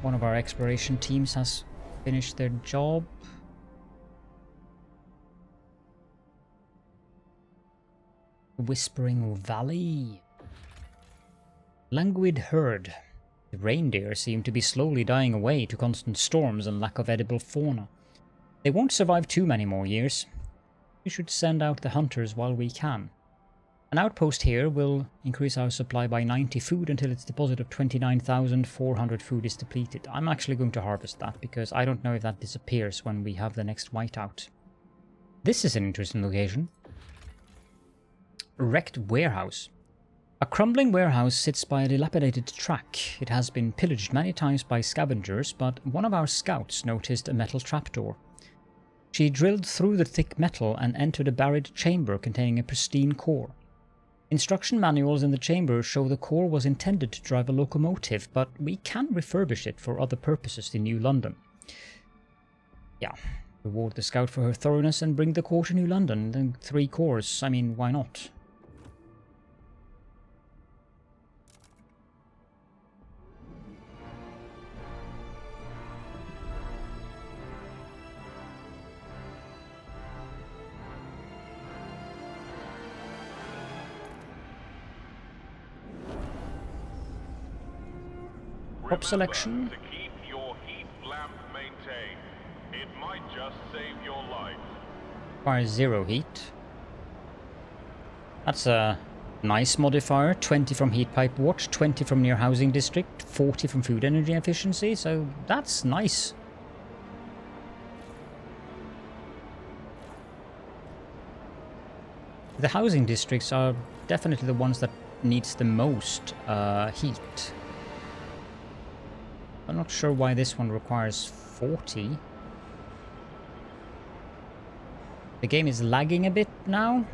One of our exploration teams has finished their job. Whispering Valley. Languid herd. The reindeer seem to be slowly dying away to constant storms and lack of edible fauna. They won't survive too many more years. We should send out the hunters while we can. An outpost here will increase our supply by 90 food until its deposit of 29,400 food is depleted. I'm actually going to harvest that because I don't know if that disappears when we have the next whiteout. This is an interesting location. Wrecked warehouse. A crumbling warehouse sits by a dilapidated track. It has been pillaged many times by scavengers, but one of our scouts noticed a metal trapdoor. She drilled through the thick metal and entered a buried chamber containing a pristine core. Instruction manuals in the chamber show the core was intended to drive a locomotive, but we can refurbish it for other purposes in New London. Yeah, reward the scout for her thoroughness and bring the core to New London. Then 3 cores, I mean, why not? Crop selection. To keep your heat lamp maintained. It might just save your life. Requires 0 heat. That's a nice modifier. 20 from heat pipe watch, 20 from near housing district, 40 from food energy efficiency, so that's nice. The housing districts are definitely the ones that needs the most heat. I'm not sure why this one requires 40. The game is lagging a bit now.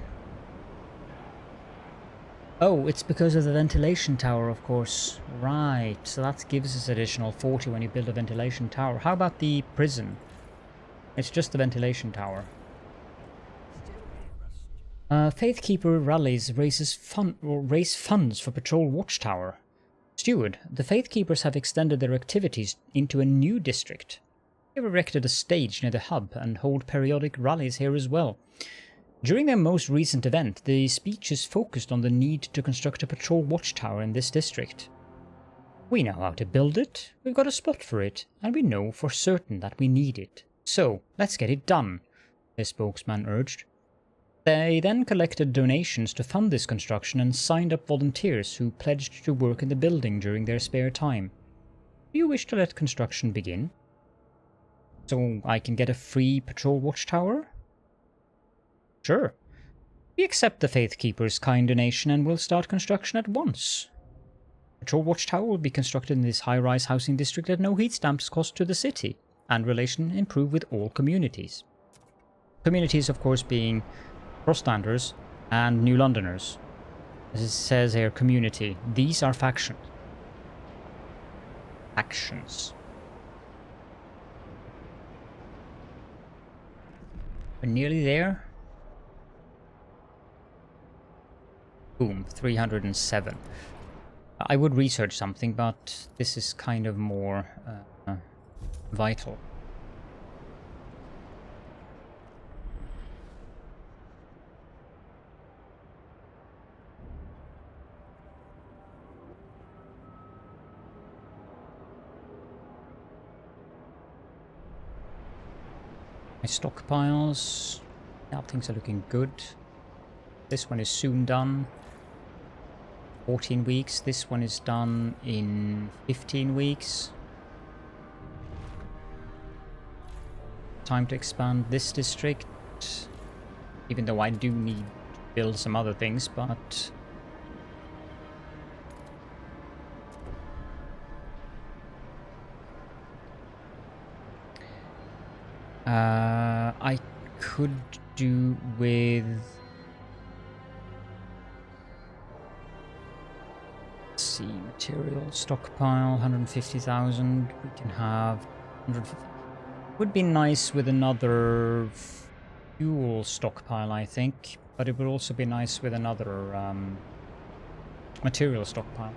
Oh, it's because of the ventilation tower, of course. Right, so that gives us additional 40 when you build a ventilation tower. How about the prison? It's just the ventilation tower. Faithkeeper rallies raise funds for patrol watchtower. Steward, the Faithkeepers have extended their activities into a new district. They've erected a stage near the hub and hold periodic rallies here as well. During their most recent event, the speeches focused on the need to construct a patrol watchtower in this district. We know how to build it, we've got a spot for it, and we know for certain that we need it. So, let's get it done, the spokesman urged. They then collected donations to fund this construction and signed up volunteers who pledged to work in the building during their spare time. Do you wish to let construction begin? So I can get a free patrol watchtower? Sure. We accept the Faithkeeper's kind donation and will start construction at once. Patrol watchtower will be constructed in this high-rise housing district at no heat stamps cost to the city, and relation improve with all communities. Communities, of course, being Frostlanders and New Londoners. As it says here, community. These are factions. Factions. We're nearly there. Boom, 307. I would research something, but this is kind of more vital. My stockpiles. Now things are looking good. This one is soon done. 14 weeks. This one is done in 15 weeks. Time to expand this district. Even though I do need to build some other things, but... I could do with... Let's see, material stockpile, 150,000. We can have 150. Would be nice with another fuel stockpile, I think, but it would also be nice with another material stockpile.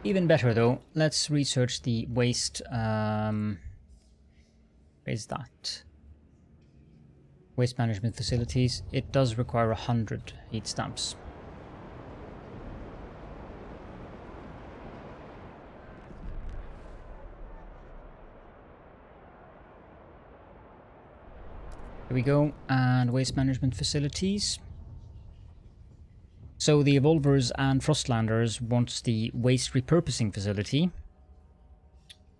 Even better though, let's research the waste. Where is that? Waste management facilities. It does require 100 heat stamps. Here we go, and waste management facilities. So the Evolvers and Frostlanders wants the waste repurposing facility.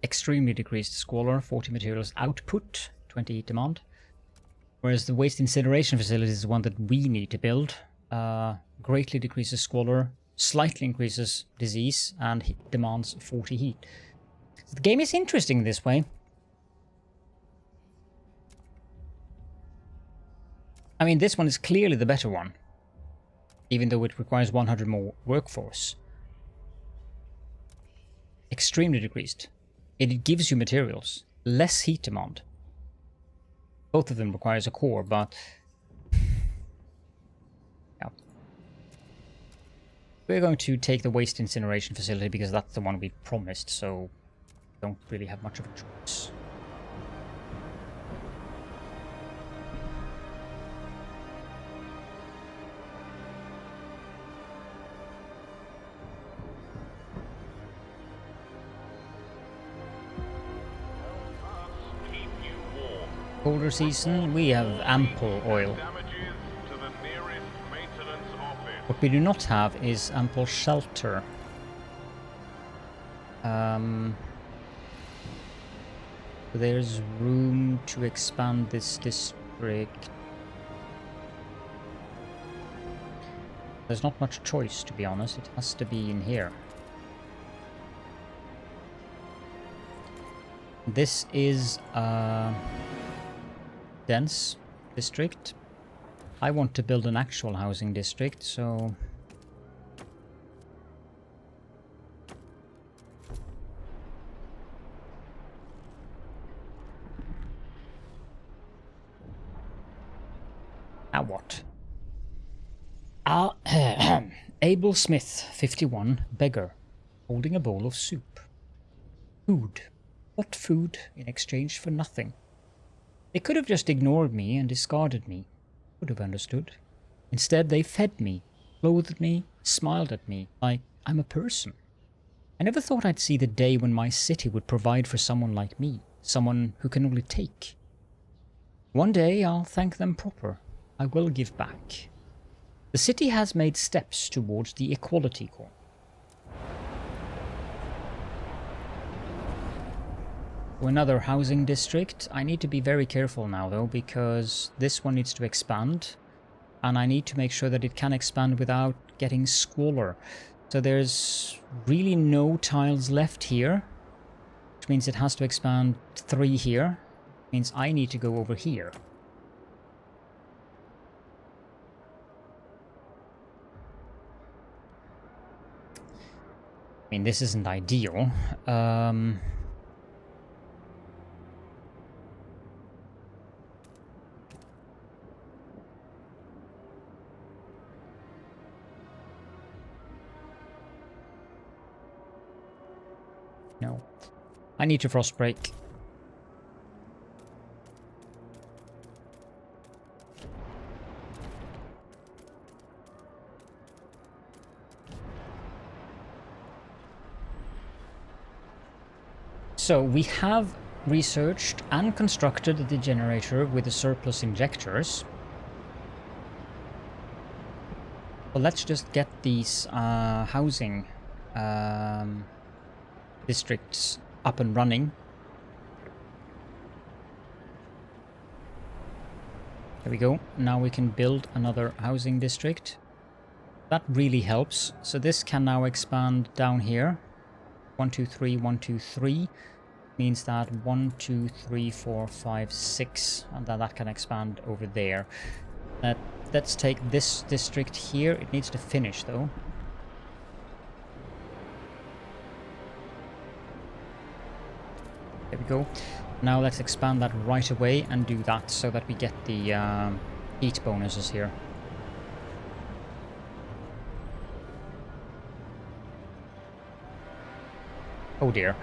Extremely decreased squalor, 40 materials output, 20 heat demand. Whereas the waste incineration facility is the one that we need to build. Greatly decreases squalor, slightly increases disease, and demands 40 heat. So the game is interesting this way. I mean, this one is clearly the better one. Even though it requires 100 more workforce. Extremely decreased. It gives you materials. Less heat demand. Both of them requires a core, but... yeah. We're going to take the waste incineration facility because that's the one we promised, so... don't really have much of a choice. Colder season, we have ample oil. Damages to the nearest maintenance office. What we do not have is ample shelter. There's room to expand this district. There's not much choice, to be honest. It has to be in here. This is a dense district. I want to build an actual housing district, so... Now what? Abel Smith, 51, beggar, holding a bowl of soup. Food. What food in exchange for nothing? They could have just ignored me and discarded me. Would have understood. Instead, they fed me, clothed me, smiled at me, like I'm a person. I never thought I'd see the day when my city would provide for someone like me, someone who can only take. One day, I'll thank them proper. I will give back. The city has made steps towards the equality core. Another housing district. I need to be very careful now though, because this one needs to expand, and I need to make sure that it can expand without getting squalor. So there's really no tiles left here, which means it has to expand 3 here. Means I need to go over here. I mean, this isn't ideal. No. I need to frost break. So we have researched and constructed the generator with the surplus injectors. Well, let's just get these housing districts up and running. There we go. Now we can build another housing district. That really helps. So this can now expand down here. 1, 2, 3, 1, 2, 3. Means that 1, 2, 3, 4, 5, 6, and then that can expand over there. Let's take this district here. It needs to finish though. There we go. Now let's expand that right away and do that so that we get the heat bonuses here. Oh dear.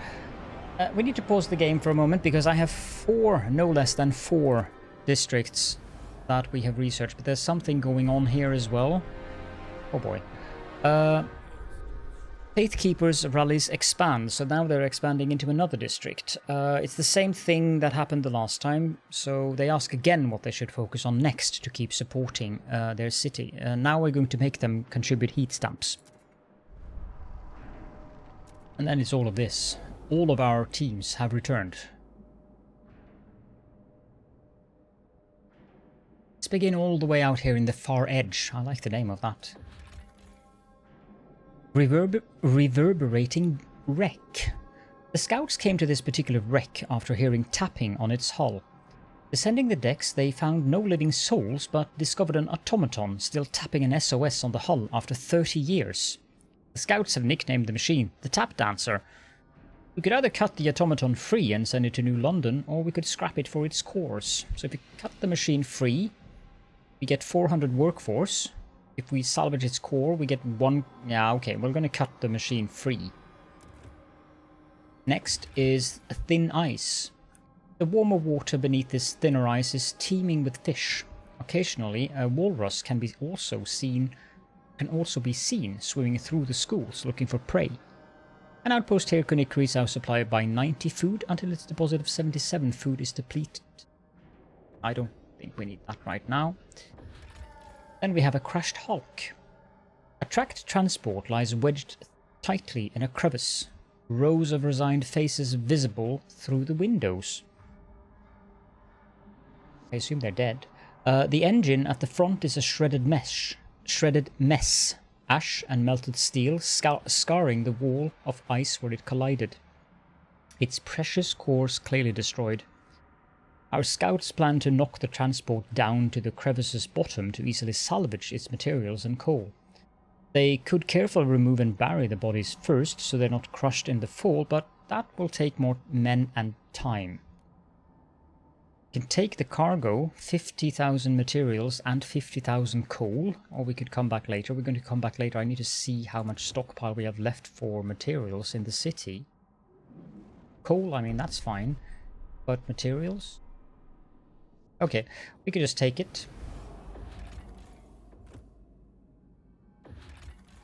We need to pause the game for a moment because I have 4, no less than 4 districts that we have researched, but there's something going on here as well. Oh boy. Faithkeeper's rallies expand, so now they're expanding into another district. It's the same thing that happened the last time, so they ask again what they should focus on next to keep supporting their city. Now we're going to make them contribute heat stamps. And then it's all of this. All of our teams have returned. Let's begin all the way out here in the far edge. I like the name of that. Reverberating wreck. The scouts came to this particular wreck after hearing tapping on its hull. Descending the decks, they found no living souls, but discovered an automaton still tapping an SOS on the hull after 30 years. The scouts have nicknamed the machine the Tap Dancer. We could either cut the automaton free and send it to New London, or we could scrap it for its cores. So if we cut the machine free, we get 400 workforce. If we salvage its core, we get 1... Yeah, okay, we're going to cut the machine free. Next is a thin ice. The warmer water beneath this thinner ice is teeming with fish. Occasionally, a walrus can also be seen swimming through the schools looking for prey. An outpost here can increase our supply by 90 food until its deposit of 77 food is depleted. I don't think we need that right now. Then we have a crashed hulk. A tracked transport lies wedged tightly in a crevice. Rows of resigned faces visible through the windows. I assume they're dead. The engine at the front is a shredded mess. Ash and melted steel scarring the wall of ice where it collided. Its precious cores clearly destroyed. Our scouts plan to knock the transport down to the crevice's bottom to easily salvage its materials and coal. They could carefully remove and bury the bodies first so they're not crushed in the fall, but that will take more men and time. We can take the cargo, 50,000 materials and 50,000 coal, or we could come back later. We're going to come back later. I need to see how much stockpile we have left for materials in the city. Coal, I mean, that's fine, but materials? Okay, we could just take it.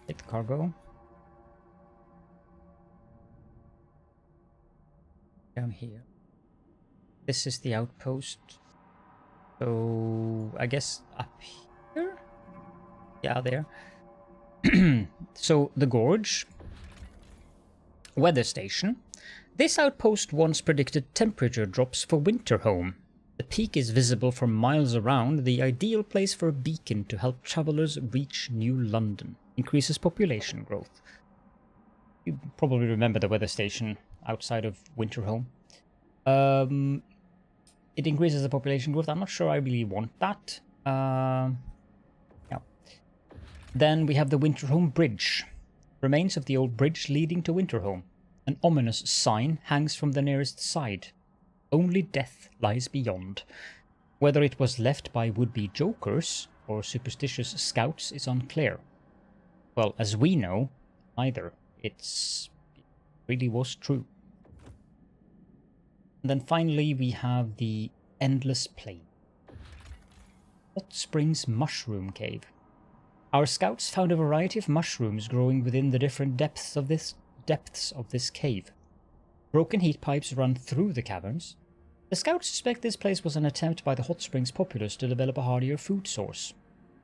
Take the cargo. Down here. This is the outpost. So I guess up here? Yeah, there. So the gorge. Weather station. This outpost once predicted temperature drops for Winterhome. The peak is visible for miles around, the ideal place for a beacon to help travelers reach New London. Increases population growth. You probably remember the weather station outside of Winterhome. It increases the population growth. I'm not sure I really want that. Yeah. Then we have the Winterhome Bridge. Remains of the old bridge leading to Winterhome. An ominous sign hangs from the nearest side. Only death lies beyond. Whether it was left by would-be jokers or superstitious scouts is unclear. Well, as we know, neither. It really was true. And then finally we have the Endless Plain. Hot Springs Mushroom Cave. Our scouts found a variety of mushrooms growing within the different depths of this cave. Broken heat pipes run through the caverns. The scouts suspect this place was an attempt by the Hot Springs populace to develop a hardier food source.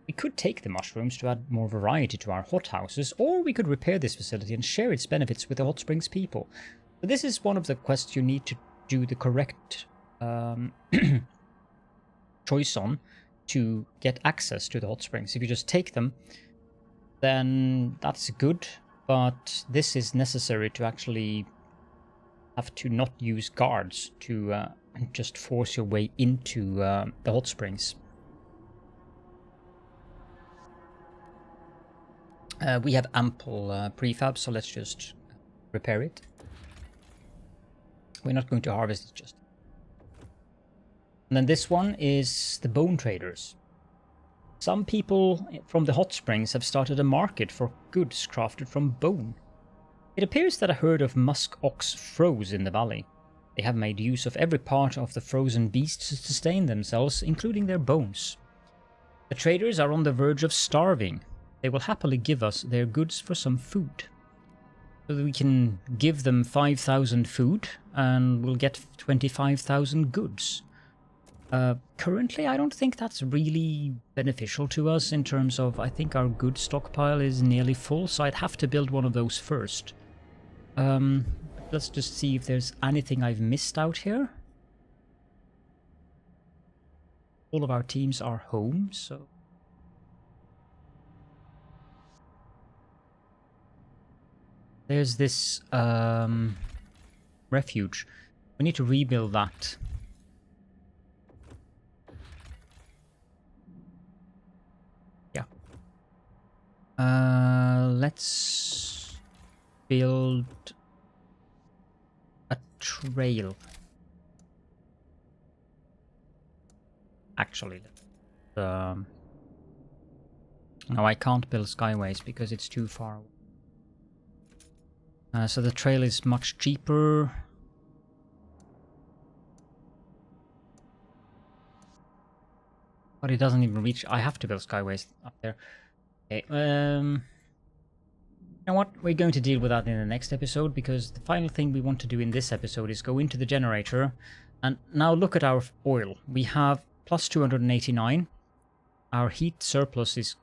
We could take the mushrooms to add more variety to our hothouses, or we could repair this facility and share its benefits with the Hot Springs people. But this is one of the quests you need to do the correct choice on to get access to the Hot Springs. If you just take them, then that's good, but this is necessary to actually have to not use guards to just force your way into the Hot Springs. We have ample prefab, so let's just repair it. We're not going to harvest it just. And then this one is the Bone Traders. Some people from the Hot Springs have started a market for goods crafted from bone. It appears that a herd of musk ox froze in the valley. They have made use of every part of the frozen beasts to sustain themselves, including their bones. The traders are on the verge of starving. They will happily give us their goods for some food. So that we can give them 5,000 food and we'll get 25,000 goods. Currently, I don't think that's really beneficial to us in terms of, I think our goods stockpile is nearly full, so I'd have to build one of those first. Let's just see if there's anything I've missed out here. All of our teams are home, so... There's this refuge. We need to rebuild that. Yeah. Let's build a trail. Actually, no, I can't build Skyways because it's too far away. So the trail is much cheaper. But it doesn't even reach. I have to build Skyways up there. Okay. You know what? We're going to deal with that in the next episode, because the final thing we want to do in this episode is go into the generator and now look at our oil. We have plus 289. Our heat surplus is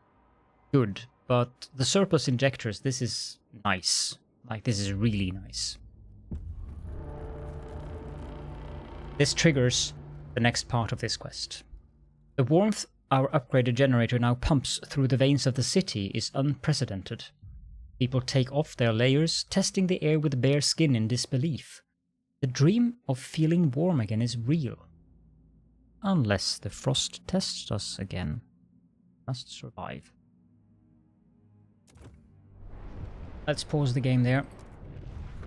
good, but the surplus injectors, this is nice. Like, this is really nice. This triggers the next part of this quest. The warmth our upgraded generator now pumps through the veins of the city is unprecedented. People take off their layers, testing the air with bare skin in disbelief. The dream of feeling warm again is real. Unless the frost tests us again. Must survive. Let's pause the game there.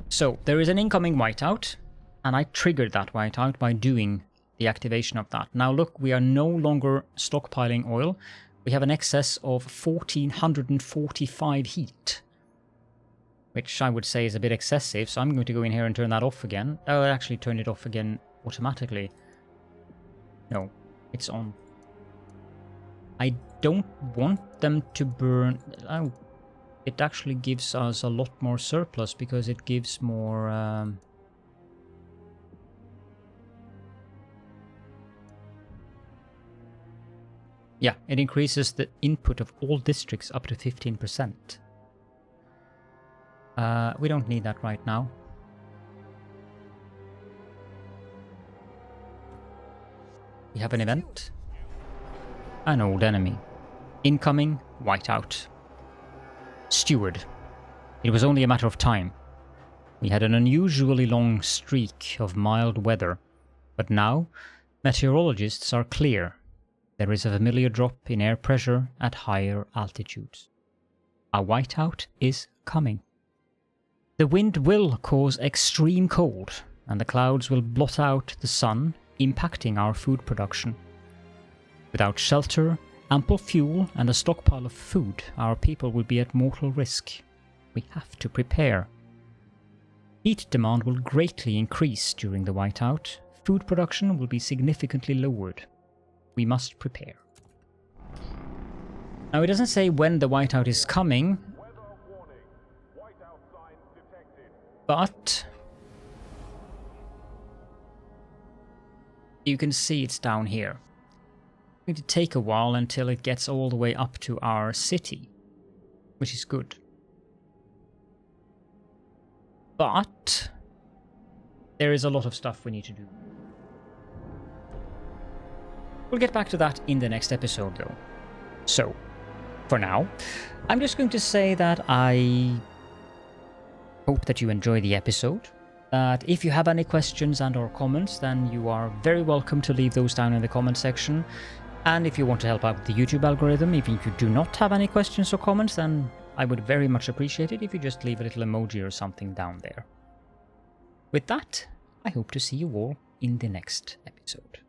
So, there is an incoming whiteout, and I triggered that whiteout by doing the activation of that. Now look, we are no longer stockpiling oil. We have an excess of 1445 heat, which I would say is a bit excessive, so I'm going to go in here and turn that off again. Oh, I actually turned it off again automatically. No, it's on. I don't want them to burn. Oh, it actually gives us a lot more surplus because it gives more... Yeah, it increases the input of all districts up to 15%. We don't need that right now. We have an event. An old enemy. Incoming whiteout. Steward. It was only a matter of time. We had an unusually long streak of mild weather, but now meteorologists are clear. There is a familiar drop in air pressure at higher altitudes. A whiteout is coming. The wind will cause extreme cold, and the clouds will blot out the sun, impacting our food production. Without shelter, ample fuel, and a stockpile of food, our people will be at mortal risk. We have to prepare. Heat demand will greatly increase during the whiteout. Food production will be significantly lowered. We must prepare. Now, it doesn't say when the whiteout is coming, but you can see it's down here. It's going to take a while until it gets all the way up to our city, which is good. But there is a lot of stuff we need to do. We'll get back to that in the next episode, though. So, for now, I'm just going to say that I hope that you enjoy the episode. That if you have any questions and or comments, then you are very welcome to leave those down in the comment section. And if you want to help out with the YouTube algorithm, even if you do not have any questions or comments, then I would very much appreciate it if you just leave a little emoji or something down there. With that, I hope to see you all in the next episode.